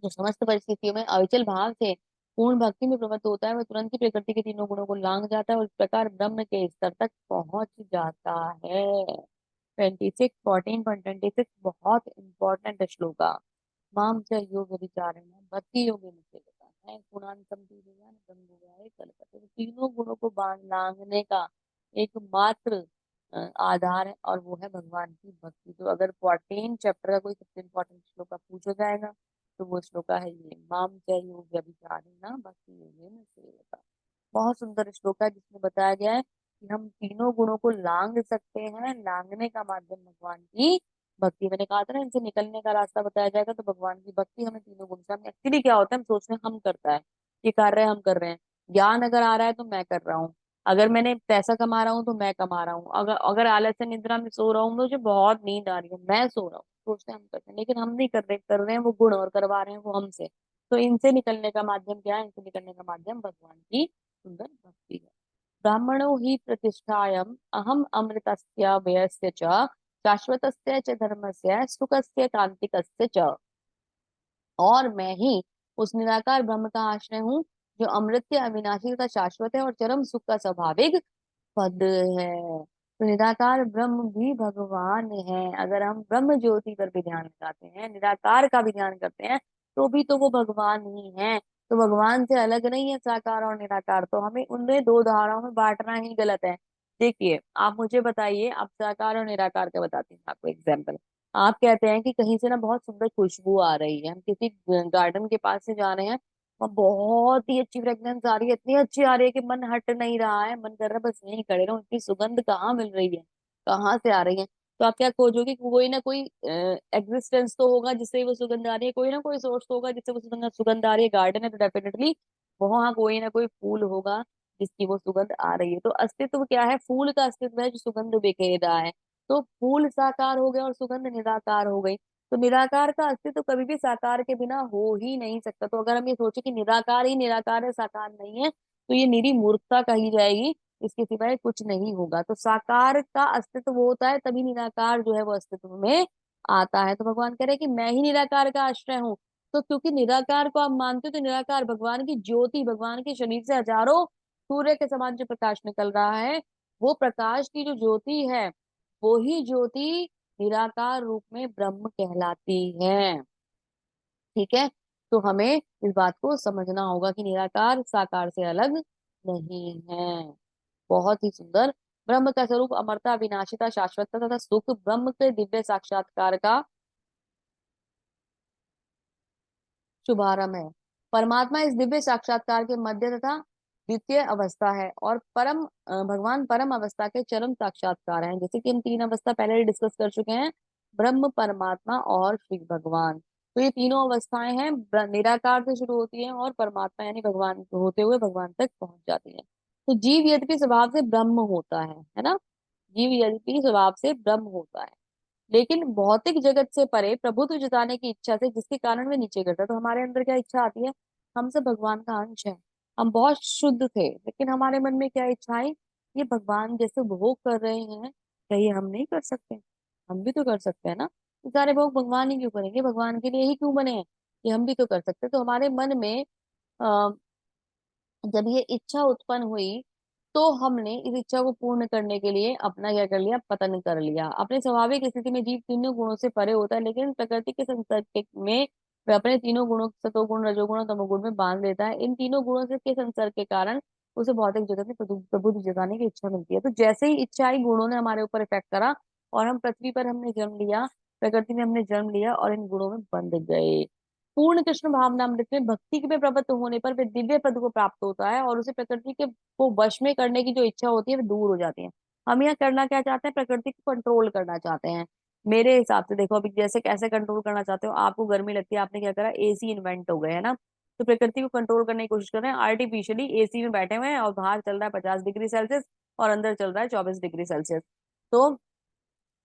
जो समस्त परिस्थितियों में अविचल भाव से पूर्ण भक्ति में प्रवृत्त होता है, वह तुरंत ही प्रकृति के तीनों गुणों को लांघ जाता है, और इस प्रकार ब्रह्म के स्तर तक पहुंच जाता है। 26 14.26 बहुत इंपॉर्टेंट श्लोका। माम च योग विचारण भक्ति योग मुझे बताना है, गुणांतम कल्पते। तो तीनों गुणों को बांध लांघने का एकमात्र आधार है, और वो है भगवान की भक्ति। तो अगर 14 चैप्टर का कोई सबसे इंपॉर्टेंट श्लोका पूछा जाएगा, तो वो श्लोका है ये, माम च योग व्यभिचारेण भक्ति योगेन सेवता। बहुत सुंदर श्लोक है, जिसमें बताया गया है कि हम तीनों गुणों को लांघ सकते हैं। लांघने का माध्यम भगवान की भक्ति, मैंने कहा था ना इनसे निकलने का रास्ता बताया जाएगा। तो भगवान की भक्ति हमें तीनों गुण से, हम एक्चुअली क्या होता है हम सोचते हैं हम करता है, ये कार्य हम कर रहे हैं। ज्ञान अगर आ रहा है तो मैं कर रहा हूँ, अगर मैंने पैसा कमा रहा हूँ तो मैं कमा रहा हूँ, अगर अगर आलस्य निद्रा में सो रहा हूँ, मुझे बहुत नींद आ रही है, मैं सो रहा हूँ, सोचते हैं हम करते हैं, लेकिन हम नहीं कर रहे हैं वो गुण, और करवा रहे हैं वो हमसे। तो इनसे निकलने का माध्यम क्या है? इनसे निकलने का माध्यम भगवान की सुंदर भक्ति है। ब्राह्मणो हि प्रतिष्ठायाम् अहम अमृतस्य व्ययस्य च शाश्वतस्य च धर्मस्य सुखस्य कांतिकस्य च। और मैं ही उस निराकार ब्रह्म का आश्रय हूँ, जो अमृत अविनाशी का शाश्वत है और चरम सुख का स्वाभाविक पद है। तो निराकार ब्रह्म भी भगवान है। अगर हम ब्रह्म ज्योति पर भी ध्यान लगाते हैं, निराकार का भी ध्यान करते हैं, तो भी तो वो भगवान ही है। तो भगवान से अलग नहीं है साकार और निराकार, तो हमें उन्हें दो धाराओं में बांटना ही गलत है। देखिए आप मुझे बताइए, आप साकार और निराकार का बताती हूँ आपको एग्जाम्पल। आप कहते हैं कि कहीं से ना बहुत सुंदर खुशबू आ रही है, हम किसी गार्डन के पास से जा रहे हैं और बहुत ही अच्छी फ्रेग्रेंस आ रही है, इतनी अच्छी आ रही है कि मन हट नहीं रहा है, मन कर रहा है बस यहीं खड़े रहो, इतनी सुगंध कहाँ मिल रही है, कहाँ से आ रही है। तो आप क्या खोजोगे कि कोई ना कोई एग्जिस्टेंस तो होगा जिससे वो सुगंध आ रही है, कोई ना कोई सोर्स तो होगा जिससे वो सुगंध सुगंध आ रही है। गार्डन है तो डेफिनेटली वहाँ कोई ना कोई फूल होगा जिसकी वो सुगंध आ रही है। तो अस्तित्व क्या है? फूल का अस्तित्व है जो सुगंध बिखेर रहा है। तो फूल साकार हो गया और सुगंध निराकार हो गई। तो निराकार का अस्तित्व कभी भी साकार के बिना हो ही नहीं सकता। तो अगर हम ये सोचे कि निराकार ही निराकार है, साकार नहीं है, तो ये निरी मूर्खता कही जाएगी, इसके सिवाय कुछ नहीं होगा। तो साकार का अस्तित्व वो होता है तभी निराकार जो है वो अस्तित्व में आता है। तो भगवान कह रहे हैं कि मैं ही निराकार का आश्रय हूँ। तो क्योंकि निराकार को आप मानते हो, तो निराकार भगवान की ज्योति, भगवान के शरीर से हजारों सूर्य के समान जो प्रकाश निकल रहा है, वो प्रकाश की जो ज्योति है, वो ही ज्योति निराकार रूप में ब्रह्म कहलाती है। ठीक है। तो हमें इस बात को समझना होगा कि निराकार साकार से अलग नहीं है। बहुत ही सुंदर। ब्रह्म का स्वरूप अमरता, विनाशिता, शाश्वतता तथा सुख ब्रह्म के दिव्य साक्षात्कार का शुभारंभ है। परमात्मा इस दिव्य साक्षात्कार के मध्य तथा द्वितीय अवस्था है, और भगवान परम अवस्था के चरम साक्षात्कार हैं। जैसे कि हम तीन अवस्था पहले ही डिस्कस कर चुके हैं, ब्रह्म, परमात्मा और श्री भगवान। तो ये तीनों अवस्थाएं हैं, निराकार से शुरू होती हैं और परमात्मा यानी भगवान होते हुए भगवान तक पहुंच जाती है। तो जीव यद्यपि स्वभाव से ब्रह्म होता है ना, जीव यद्यपि स्वभाव से ब्रह्म होता है, लेकिन भौतिक जगत से परे प्रभुत्व जताने की इच्छा से, जिसके कारण वे नीचे गिरता है। तो हमारे अंदर क्या इच्छा आती है? हम सब भगवान का अंश है, हम बहुत शुद्ध थे, लेकिन हमारे मन में क्या इच्छा है? ये भगवान जैसे भोग कर रहे हैं, कहीं हम नहीं कर सकते? हम भी तो कर सकते हैं ना। ये सारे भोग भगवान ही क्यों करेंगे? भगवान के लिए ही क्यों बने हैं? कि हम भी तो कर सकते हैं। तो हमारे मन में जब ये इच्छा उत्पन्न हुई, तो हमने इस इच्छा को पूर्ण करने के लिए अपना क्या कर लिया? पतन कर लिया। अपने स्वाभाविक स्थिति में जीव तीनों गुणों से परे होता है, लेकिन प्रकृति के संसर्ग में वह अपने तीनों गुणों, सतोगुण, रजोगुण और तमोगुण में बांध लेता है। इन तीनों गुणों से के संसर्ग के कारण उसे भौतिक जगत में प्रभुत्व जताने की इच्छा मिलती है। तो जैसे ही इच्छा आई, गुणों ने हमारे ऊपर इफेक्ट करा और हम पृथ्वी पर हमने जन्म लिया, प्रकृति में हमने जन्म लिया और इन गुणों में बंध गए। पूर्ण कृष्ण भावनामृत में भक्ति के में प्रवृत्त होने पर वे दिव्य पद को प्राप्त होता है, और उसे प्रकृति के को वश में करने की जो इच्छा होती है वो दूर हो जाती है। हम यहाँ करना क्या चाहते हैं? प्रकृति को कंट्रोल करना चाहते हैं। मेरे हिसाब से देखो, अभी जैसे कैसे कंट्रोल करना चाहते हो, आपको गर्मी लगती है, आपने क्या करा? एसी इन्वेंट हो गए है ना। तो प्रकृति को कंट्रोल करने की कोशिश कर रहे हैं, आर्टिफिशियली एसी में बैठे हुए हैं, और बाहर चल रहा है 50 डिग्री सेल्सियस और अंदर चल रहा है 24 डिग्री सेल्सियस। तो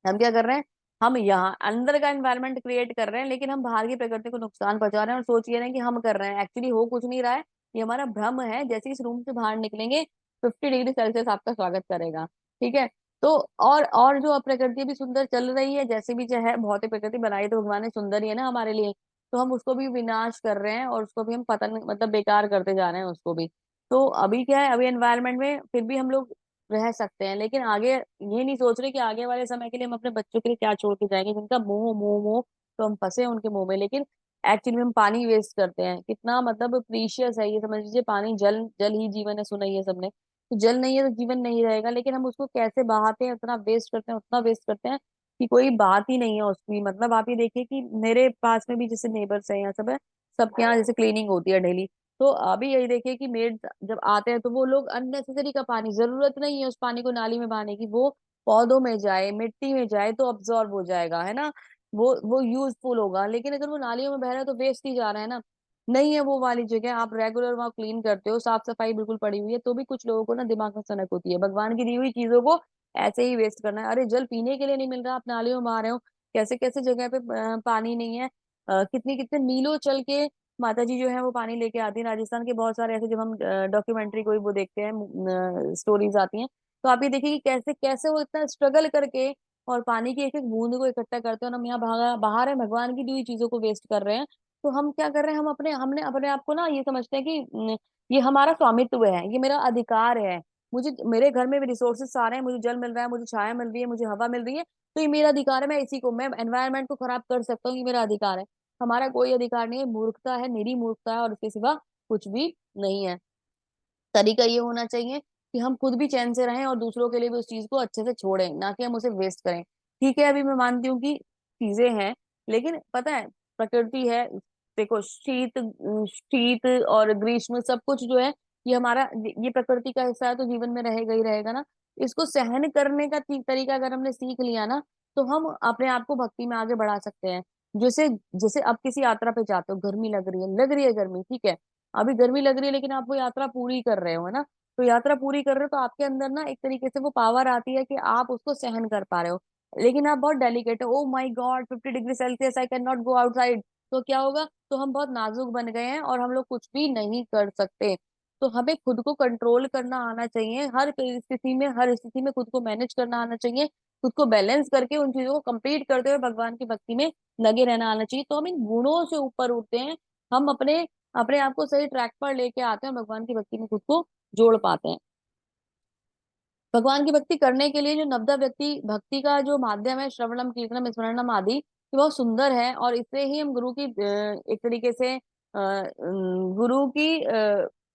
हम क्या कर रहे हैं? हम यहाँ अंदर का एनवायरनमेंट क्रिएट कर रहे हैं, लेकिन हम बाहर की प्रकृति को नुकसान पहुंचा रहे हैं और सोच ये रहे हैं कि हम कर रहे हैं, एक्चुअली हो कुछ नहीं रहा है। ये हमारा भ्रम है। जैसे इस रूम से बाहर निकलेंगे, 50 डिग्री सेल्सियस आपका स्वागत करेगा। ठीक है। तो और जो अब प्रकृति भी सुंदर चल रही है, जैसे भी चाहे भौतिक प्रकृति बनाई तो भगवान ने सुंदर ही है ना हमारे लिए, तो हम उसको भी विनाश कर रहे हैं और उसको भी हम पतन मतलब बेकार करते जा रहे हैं उसको भी। तो अभी क्या है, अभी एनवायरनमेंट में फिर भी हम लोग रह सकते हैं, लेकिन आगे ये नहीं सोच रहे कि आगे वाले समय के लिए हम अपने बच्चों के लिए क्या छोड़ के जाएंगे, जिनका मोह मोह मोह, तो हम फंसे हैं उनके मुंह में। लेकिन एक्चुअली हम पानी वेस्ट करते हैं, कितना मतलब प्रीशियस है ये, समझ लीजिए पानी, जल जल ही जीवन है, सुना ही है सबने। तो जल नहीं है तो जीवन नहीं रहेगा, लेकिन हम उसको कैसे बहाते हैं, उतना वेस्ट करते हैं, उतना वेस्ट करते हैं कि कोई बात ही नहीं है उसकी। मतलब आप ये देखिए कि मेरे पास में भी जैसे नेबर्स है यहाँ सब है, सबके यहाँ जैसे क्लीनिंग होती है डेली। तो अभी यही देखिए कि मेड जब आते हैं तो वो लोग अननेसेसरी का पानी, जरूरत नहीं है उस पानी को नाली में बहाने की, वो पौधों में जाए, मिट्टी में जाए तो अब्जॉर्ब हो जाएगा, है ना, वो यूजफुल होगा। लेकिन अगर वो नालियों में बह रहा है तो वेस्ट ही जा रहा है ना। नहीं है वो वाली जगह, आप रेगुलर वहां क्लीन करते हो, साफ सफाई बिल्कुल पड़ी हुई है, तो भी कुछ लोगों को ना दिमाग में सनक होती है भगवान की दी हुई चीजों को ऐसे ही वेस्ट करना है। अरे जल पीने के लिए नहीं मिल रहा, आप नालियों में बहा रहे हो। कैसे कैसे जगह पे पानी नहीं है, कितनी कितने मीलों चल के माता जी जो है वो पानी लेके आती है। राजस्थान के बहुत सारे ऐसे, जब हम डॉक्यूमेंट्री कोई वो देखते हैं, स्टोरीज आती हैं, तो आप ये देखिए कि कैसे कैसे वो इतना स्ट्रगल करके और पानी की एक एक बूंद को इकट्ठा करते हैं, और हम यहाँ बाहर है भगवान की दी हुई चीजों को वेस्ट कर रहे हैं। तो हम क्या कर रहे हैं, हमने अपने आप को ना ये समझते हैं कि ये हमारा स्वामित्व है, ये मेरा अधिकार है। मुझे, मेरे घर में भी रिसोर्सेस सारे हैं, मुझे जल मिल रहा है, मुझे छाया मिल रही है, मुझे हवा मिल रही है, तो ये मेरा अधिकार है। मैं इसी को, मैं एनवायरनमेंट को खराब कर सकता हूँ, ये मेरा अधिकार है। हमारा कोई अधिकार नहीं है, मूर्खता है, निरी मूर्खता है, और इसके सिवा कुछ भी नहीं है। तरीका ये होना चाहिए कि हम खुद भी चैन से रहें और दूसरों के लिए भी उस चीज को अच्छे से छोड़ें, ना कि हम उसे वेस्ट करें। ठीक है, अभी मैं मानती हूँ कि चीजें हैं, लेकिन पता है, प्रकृति है, देखो शीत, शीत और ग्रीष्म सब कुछ जो है, ये हमारा, ये प्रकृति का हिस्सा है, तो जीवन में रहेगा ही रहेगा ना। इसको सहन करने का तरीका अगर हमने सीख लिया ना, तो हम अपने आप को भक्ति में आगे बढ़ा सकते हैं। जैसे जैसे आप किसी यात्रा पे जाते हो, गर्मी लग रही है गर्मी, ठीक है, अभी गर्मी लग रही है, लेकिन आप वो यात्रा पूरी कर रहे हो, है ना। तो यात्रा पूरी कर रहे हो तो आपके अंदर ना एक तरीके से वो पावर आती है कि आप उसको सहन कर पा रहे हो। लेकिन आप बहुत डेलिकेट हो, oh my God 50 degree Celsius, I can not go outside, तो क्या होगा, तो हम बहुत नाजुक बन गए हैं और हम लोग कुछ भी नहीं कर सकते। तो हमें खुद को कंट्रोल करना आना चाहिए, हर परिस्थिति में, हर स्थिति में खुद को मैनेज करना आना चाहिए, खुद को बैलेंस करके उन चीजों को कंप्लीट करते हुए भगवान की भक्ति में लगे रहना आना चाहिए। तो हम इन गुणों से ऊपर उठते हैं, हम अपने अपने आप को सही ट्रैक पर लेके आते हैं और भगवान की भक्ति में खुद को जोड़ पाते हैं। भगवान की भक्ति करने के लिए जो नवदा व्यक्ति भक्ति का जो माध्यम है, श्रवणम कीर्तनम स्मरणम आदि, ये बहुत सुंदर है, और इससे ही हम गुरु की एक तरीके से गुरु की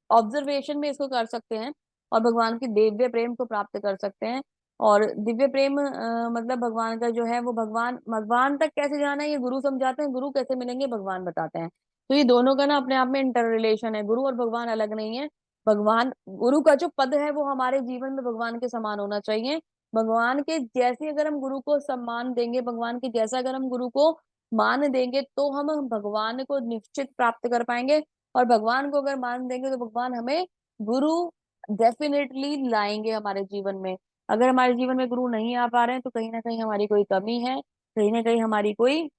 ऑब्जर्वेशन में इसको कर सकते हैं, और भगवान की दिव्य प्रेम को प्राप्त कर सकते हैं। और दिव्य प्रेम मतलब भगवान का जो है वो, भगवान भगवान तक कैसे जाना है ये गुरु समझाते हैं, गुरु कैसे मिलेंगे भगवान बताते हैं। तो ये दोनों का ना अपने आप में इंटर रिलेशन है, गुरु और भगवान अलग नहीं है। भगवान, गुरु का जो पद है वो हमारे जीवन में भगवान के समान होना चाहिए। भगवान के जैसे अगर हम गुरु को सम्मान देंगे, भगवान के जैसा अगर हम गुरु को मान देंगे, तो हम भगवान को निश्चित प्राप्त कर पाएंगे। और भगवान को अगर मान देंगे तो भगवान हमें गुरु डेफिनेटली लाएंगे हमारे जीवन में। अगर हमारे जीवन में गुरु नहीं आ पा रहे हैं तो कहीं ना कहीं हमारी कोई कमी है, कहीं ना कहीं हमारी कोई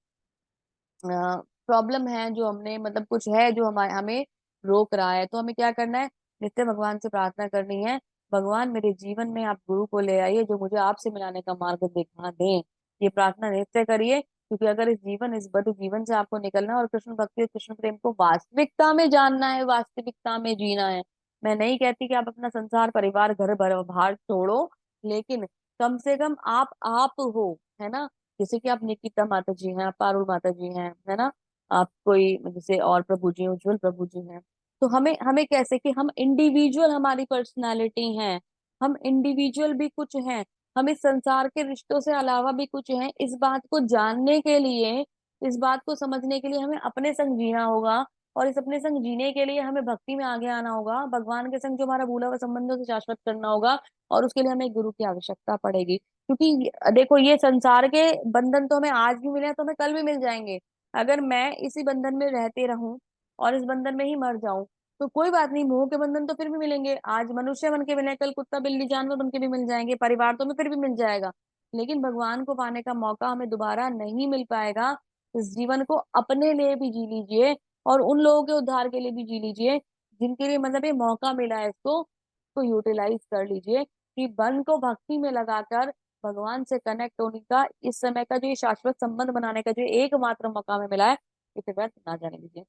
प्रॉब्लम है, जो हमने मतलब कुछ है जो हमारे हमें रोक रहा है। तो हमें क्या करना है, नित्य भगवान से प्रार्थना करनी है, भगवान मेरे जीवन में आप गुरु को ले आइए जो मुझे आपसे मिलाने का मार्ग दिखा दें। ये प्रार्थना नित्य करिए, क्योंकि अगर इस बद्ध जीवन से आपको निकलना है और कृष्ण भक्ति और कृष्ण प्रेम को वास्तविकता में जानना है, वास्तविकता में जीना है। मैं नहीं कहती कि आप अपना संसार परिवार घर भर बाहर छोड़ो, लेकिन कम से कम आप हो, है ना। जैसे कि आप निकिता माता जी हैं, आप पारुल माता जी हैं, है ना, आप कोई जैसे और प्रभु जी, उज्जवल प्रभु जी हैं। तो हमें हमें कैसे कि हम इंडिविजुअल, हमारी पर्सनालिटी है, हम इंडिविजुअल भी कुछ हैं, हम इस संसार के रिश्तों से अलावा भी कुछ हैं। इस बात को जानने के लिए, इस बात को समझने के लिए हमें अपने संग जीना होगा, और इस अपने संग जीने के लिए हमें भक्ति में आगे आना होगा, भगवान के संग जो हमारा भूला हुआ संबंधों से शाश्वत करना होगा, और उसके लिए हमें एक गुरु की आवश्यकता पड़ेगी। क्योंकि देखो, ये संसार के बंधन तो हमें आज भी मिले हैं, तो हमें कल भी मिल जाएंगे। अगर मैं इसी बंधन में रहते रहूं और इस बंधन में ही मर जाऊं, तो कोई बात नहीं, मोह के बंधन तो फिर भी मिलेंगे, आज मनुष्य बन के मिले, कल कुत्ता बिल्ली जानवर बन के भी मिल जाएंगे, परिवार तो हमें फिर भी मिल जाएगा। लेकिन भगवान को पाने का मौका हमें दोबारा नहीं मिल पाएगा। इस जीवन को अपने लिए भी जी लीजिए, और उन लोगों के उद्धार के लिए भी जी लीजिए जिनके लिए मतलब ये मौका मिला है, इसको यूटिलाइज कर लीजिए, कि मन को भक्ति में लगाकर भगवान से कनेक्ट होने का, इस समय का जो ये शाश्वत संबंध बनाने का जो एकमात्र मौका हमें मिला है, इसे व्यर्थ ना जाने दीजिए।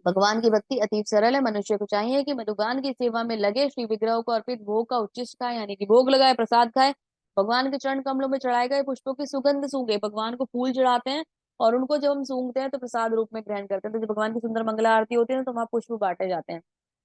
भगवान की भक्ति अति सरल है, मनुष्य को चाहिए कि मधुगान की सेवा में लगे, श्री विग्रह को अर्पित भोग का उच्चिष्ट खाए, यानी कि भोग लगाए, प्रसाद खाए, भगवान के चरण कमलों में चढ़ाए गए पुष्पों की सुगंध सूंघे। भगवान को फूल चढ़ाते हैं, और उनको जब हम सूंघते हैं तो प्रसाद रूप में ग्रहण करते हैं। तो जब भगवान की सुंदर मंगला आरती होती है ना, तो वहां पुष्प बांटे जाते हैं।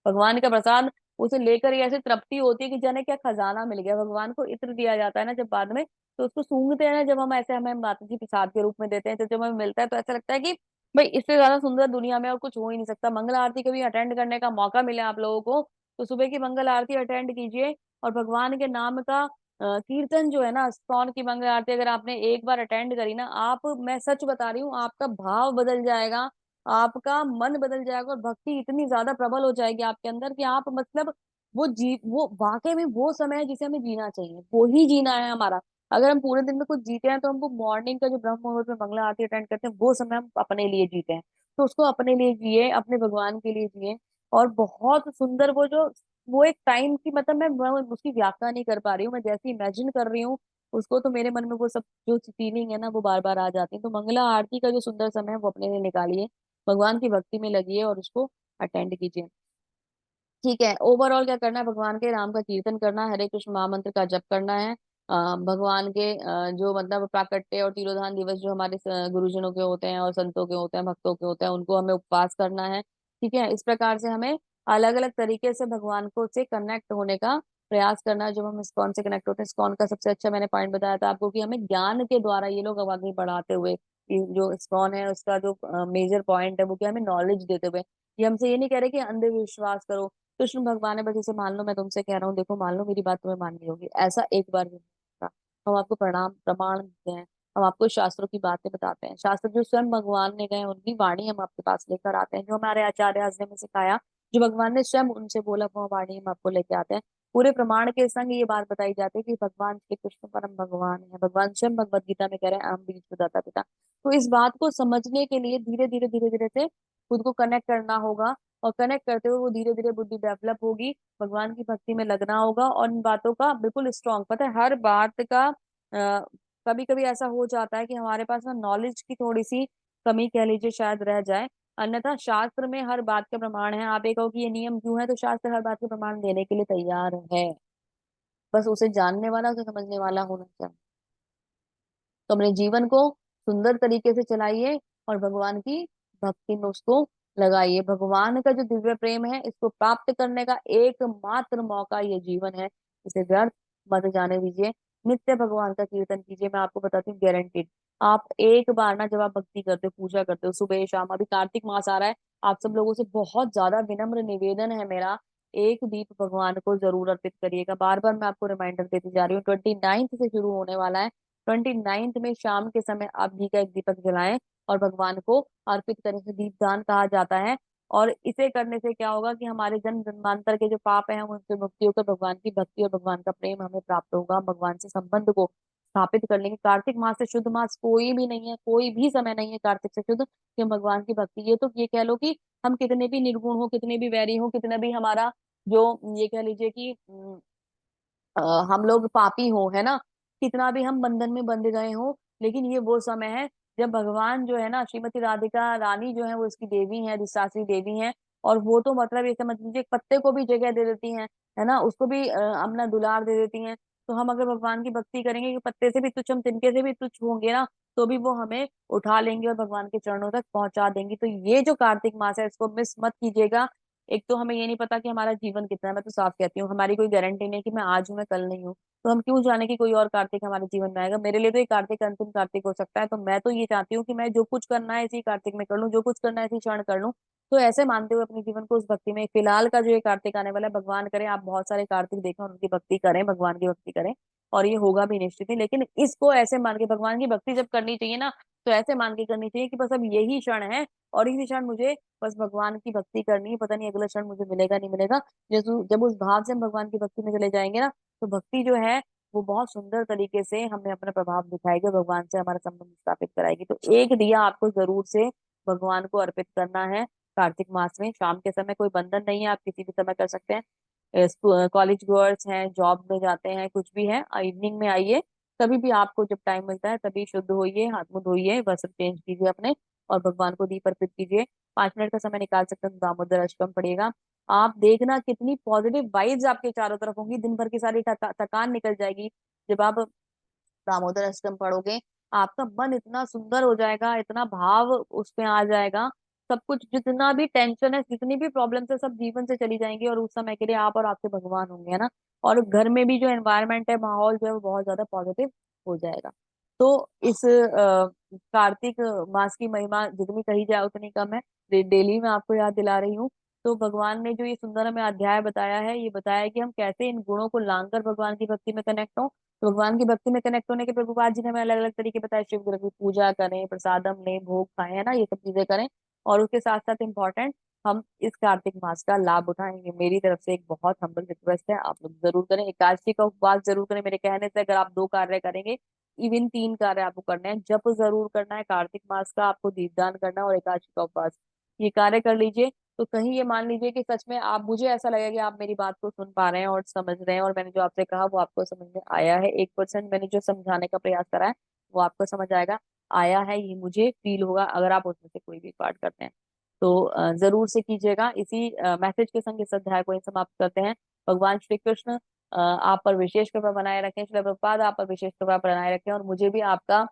भगवान का प्रसाद, उसे लेकर ही ऐसे तृप्ति होती है कि जाने क्या खजाना मिल गया। भगवान को इत्र दिया जाता है ना जब बाद में, तो उसको सूंघते हैं ना जब हम, ऐसे हमें माता जी प्रसाद के रूप में देते हैं, तो जब हमें मिलता है तो ऐसा लगता है कि भाई इससे ज्यादा सुंदर दुनिया में और कुछ हो ही नहीं सकता। मंगल आरती कभी अटेंड करने का मौका मिले आप लोगों को, तो सुबह की मंगल आरती अटेंड कीजिए, और भगवान के नाम का कीर्तन जो है ना, इस्कॉन की मंगला आरती अगर आपने एक बार अटेंड करी ना, आप, मैं सच बता रही हूँ, आपका भाव बदल जाएगा, आपका मन बदल जाएगा, और भक्ति इतनी ज्यादा प्रबल हो जाएगी आपके अंदर कि आप मतलब वो वाकई में वो समय है जिसे हमें जीना चाहिए, वो ही जीना है हमारा। अगर हम पूरे दिन में कुछ जीते हैं तो हमको मॉर्निंग का जो ब्रह्म मुहूर्त में मंगला आरती अटेंड करते हैं वो समय हम अपने लिए जीते हैं। तो उसको अपने लिए जिए, अपने भगवान के लिए जिए। और बहुत सुंदर वो एक टाइम की, मतलब मैं उसकी व्याख्या नहीं कर पा रही हूँ, मैं जैसे इमेजिन कर रही हूँ उसको, तो मेरे मन में वो सब जो फीलिंग है ना वो बार बार आ जाती है। तो मंगला आरती का जो सुंदर समय है वो अपने लिए निकालिए, भगवान की भक्ति में लगिए और उसको अटेंड कीजिए। ठीक है, ओवरऑल क्या करना है, भगवान के नाम का कीर्तन करना है, हरे कृष्ण महामंत्र का जप करना है। भगवान के जो मतलब प्राकट्य और तिरोधान दिवस जो हमारे गुरुजनों के होते हैं और संतों के होते हैं, भक्तों के होते हैं, उनको हमें उपवास करना है। ठीक है, इस प्रकार से हमें अलग अलग तरीके से भगवान को से कनेक्ट होने का प्रयास करना है। जब हम इस्कॉन से कनेक्ट होते हैं, इस्कॉन का सबसे अच्छा मैंने पॉइंट बताया था आपको कि हमें ज्ञान के द्वारा ये लोग आगे बढ़ाते हुए, कि जो इस्कॉन है उसका जो मेजर पॉइंट है वो क्या, हमें नॉलेज देते हुए। ये हमसे ये नहीं कह रहे कि अंधविश्वास करो। कृष्ण भगवान है, बस जैसे मान लो मैं तुमसे कह रहा हूँ, देखो मान लो मेरी बात तुम्हें माननी होगी, ऐसा एक बार भी नहीं होता। हम आपको प्रणाम प्रमाण देते हैं, हम आपको शास्त्रों की बातें बताते हैं, शास्त्र जो स्वयं भगवान ने गए उनकी वाणी हम आपके पास लेकर आते हैं, जो हमारे आचार्य ने हमें सिखाया, जो भगवान ने स्वयं उनसे बोला वो वाणी हम आपको लेके आते हैं। पूरे प्रमाण के संग ये बात बताई जाती है कि भगवान श्री कृष्ण परम भगवान है, भगवान स्वयं भगवत गीता में कह रहे हैं, अहम बीज प्रदाता पिता। तो इस बात को समझने के लिए धीरे धीरे से खुद को कनेक्ट करना होगा, और कनेक्ट करते हुए वो धीरे धीरे बुद्धि डेवलप होगी, भगवान की भक्ति में लगना होगा, और इन बातों का बिल्कुल स्ट्रांग, पता है हर बात का कभी कभी ऐसा हो जाता है कि हमारे पास ना नॉलेज की थोड़ी सी कमी कह लीजिए शायद रह जाए, अन्यथा शास्त्र में हर बात का प्रमाण है। आप ये कहो कि ये नियम क्यों है, तो शास्त्र हर बात के प्रमाण देने के लिए तैयार है, बस उसे जानने वाला, उसे समझने वाला होना चाहिए। तो अपने जीवन को सुंदर तरीके से चलाइए और भगवान की भक्ति में उसको लगाइए। भगवान का जो दिव्य प्रेम है, इसको प्राप्त करने का एकमात्र मौका ये जीवन है, इसे व्यर्थ मत जाने दीजिए। नित्य भगवान का कीर्तन कीजिए, मैं आपको बताती हूँ गारंटीड। आप एक बार ना जब आप भक्ति करते हो, पूजा करते हो, सुबह शाम, अभी कार्तिक मास आ रहा है, आप सब लोगों से बहुत ज्यादा विनम्र निवेदन है मेरा, एक दीप भगवान को जरूर अर्पित करिएगा। बार बार मैं आपको रिमाइंडर देती जा रही हूँ, 29 से शुरू होने वाला है। 29 में शाम के समय आप घी का एक दीपक जलाएं और भगवान को अर्पित करें, से दीपदान कहा जाता है। और इसे करने से क्या होगा कि हमारे जन्म जन्मांतर के जो पाप हैं उनसे मुक्ति होकर भगवान की भक्ति और भगवान का प्रेम हमें प्राप्त होगा, हम भगवान से संबंध को स्थापित कर लेंगे। कार्तिक मास से शुद्ध मास कोई भी नहीं है, कोई भी समय नहीं है कार्तिक से शुद्ध, कि हम भगवान की भक्ति, ये तो ये कह लो कि हम कितने भी निर्गुण हो, कितने भी वैरी हो, कितना भी हमारा जो ये कह लीजिए कि अ, हम लोग पापी हो, है ना, कितना भी हम बंधन में बंध गए हो, लेकिन ये वो समय है जब भगवान जो है ना, श्रीमती राधिका रानी जो है वो इसकी देवी है, अधिष्ठात्री देवी है। और वो तो मतलब ये समझ लीजिए पत्ते को भी जगह दे देती हैं, है ना, उसको भी अपना दुलार दे देती हैं। तो हम अगर भगवान की भक्ति करेंगे, कि पत्ते से भी तुच्छ, हम तिनके से भी तुच्छ होंगे ना, तो भी वो हमें उठा लेंगे और भगवान के चरणों तक पहुंचा देंगी। तो ये जो कार्तिक मास है इसको मिस मत कीजिएगा। एक तो हमें ये नहीं पता कि हमारा जीवन कितना है, मैं तो साफ कहती हूँ हमारी कोई गारंटी नहीं कि मैं आज हूं मैं कल नहीं हूँ, तो हम क्यों जाने कि कोई और कार्तिक हमारे जीवन में आएगा। मेरे लिए तो ये कार्तिक अंतिम कार्तिक हो सकता है, तो मैं तो ये चाहती हूँ कि मैं जो कुछ करना है इसी कार्तिक में कर लूँ, जो कुछ करना है इसी क्षण कर लूँ। तो ऐसे मानते हुए अपने जीवन को उस भक्ति में, फिलहाल का जो ये कार्तिक आने वाला है, भगवान करे आप बहुत सारे कार्तिक देखें और उनकी भक्ति करें, भगवान की भक्ति करें, और ये होगा भी निश्चित ही। लेकिन इसको ऐसे मान के, भगवान की भक्ति जब करनी चाहिए ना, तो ऐसे मान के करनी चाहिए कि बस अब यही क्षण है, और इसी क्षण मुझे बस भगवान की भक्ति करनी है, पता नहीं अगला क्षण मुझे मिलेगा नहीं मिलेगा। जैसे जब उस भाव से हम भगवान की भक्ति में चले जाएंगे ना, तो भक्ति जो है वो बहुत सुंदर तरीके से हमें अपना प्रभाव दिखाएगी, भगवान से हमारा संबंध स्थापित कराएगी। तो एक दिया आपको जरूर से भगवान को अर्पित करना है कार्तिक मास में, शाम के समय, कोई बंधन नहीं है, आप किसी भी समय कर सकते हैं। कॉलेज गोअर्स हैं, जॉब में जाते हैं, कुछ भी है, इवनिंग में आइए, कभी भी आपको जब टाइम मिलता है तभी शुद्ध होइए, हाथ मुंह धोइए, वस्त्र चेंज कीजिए अपने, और भगवान को दीप अर्पित कीजिए। 5 मिनट का समय निकाल सकते हैं तो दामोदर अष्टकम पढ़िएगा। आप देखना कितनी पॉजिटिव वाइब्स आपके चारों तरफ होंगी, दिन भर की सारी थकान निकल जाएगी जब आप दामोदर अष्टकम पढ़ोगे। आपका मन इतना सुंदर हो जाएगा, इतना भाव उसमें आ जाएगा, सब कुछ जितना भी टेंशन है, जितनी भी प्रॉब्लम है, सब जीवन से चली जाएंगी, और उस समय के लिए आप और आपके भगवान होंगे, है ना। और घर में भी जो एनवायरनमेंट है, माहौल जो है वो बहुत ज्यादा पॉजिटिव हो जाएगा। तो इस कार्तिक मास की महिमा जितनी कही जाए उतनी कम है, डेली मैं आपको याद दिला रही हूँ। तो भगवान ने जो ये सुंदर हमें अध्याय बताया है, ये बताया है कि हम कैसे इन गुणों को लांघकर भगवान की भक्ति में कनेक्ट हों, तो भगवान की भक्ति में कनेक्ट होने के प्रभुपाद जी ने हमें अलग अलग तरीके बताए। शिव गुरु की पूजा करें, प्रसादम लें, भोग खाएं, है ना, ये सब चीजें करें। और उसके साथ साथ इम्पोर्टेंट, हम इस कार्तिक मास का लाभ उठाएंगे। मेरी तरफ से एक बहुत हम्बल रिक्वेस्ट है, आप लोग जरूर करें, एकादशी का उपवास जरूर करें। मेरे कहने से अगर आप 2 कार्य करेंगे, इवन 3 कार्य आपको करने हैं। जप जरूर करना है, कार्तिक मास का आपको दीपदान करना है, और एकादशी का उपवास, ये कार्य कर लीजिए। तो कहीं ये मान लीजिए कि सच में आप, मुझे ऐसा लगेगा कि आप मेरी बात को सुन पा रहे हैं और समझ रहे हैं, और मैंने जो आपसे कहा वो आपको समझ में आया है। 1% मैंने जो समझाने का प्रयास करा है वो आपको समझ आएगा, आया है, ये मुझे फील होगा अगर आप उसमें से कोई भी पार्ट करते हैं। तो जरूर से कीजिएगा। इसी मैसेज के संग इस अध्याय को ही समाप्त करते हैं। भगवान श्री कृष्ण आप पर विशेष कृपा बनाए रखें, श्री प्रभुपाद आप पर विशेष कृपा बनाए रखें, और मुझे भी आपका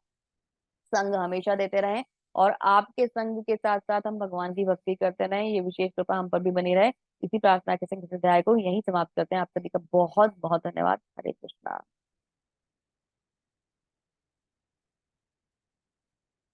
संग हमेशा देते रहें। और आपके संग के साथ साथ हम भगवान की भक्ति करते रहें, ये विशेष कृपा हम पर भी बनी रहे। इसी प्रार्थना के संग इस अध्याय को यहीं समाप्त करते हैं। आप सभी का बहुत बहुत धन्यवाद। हरे कृष्णा।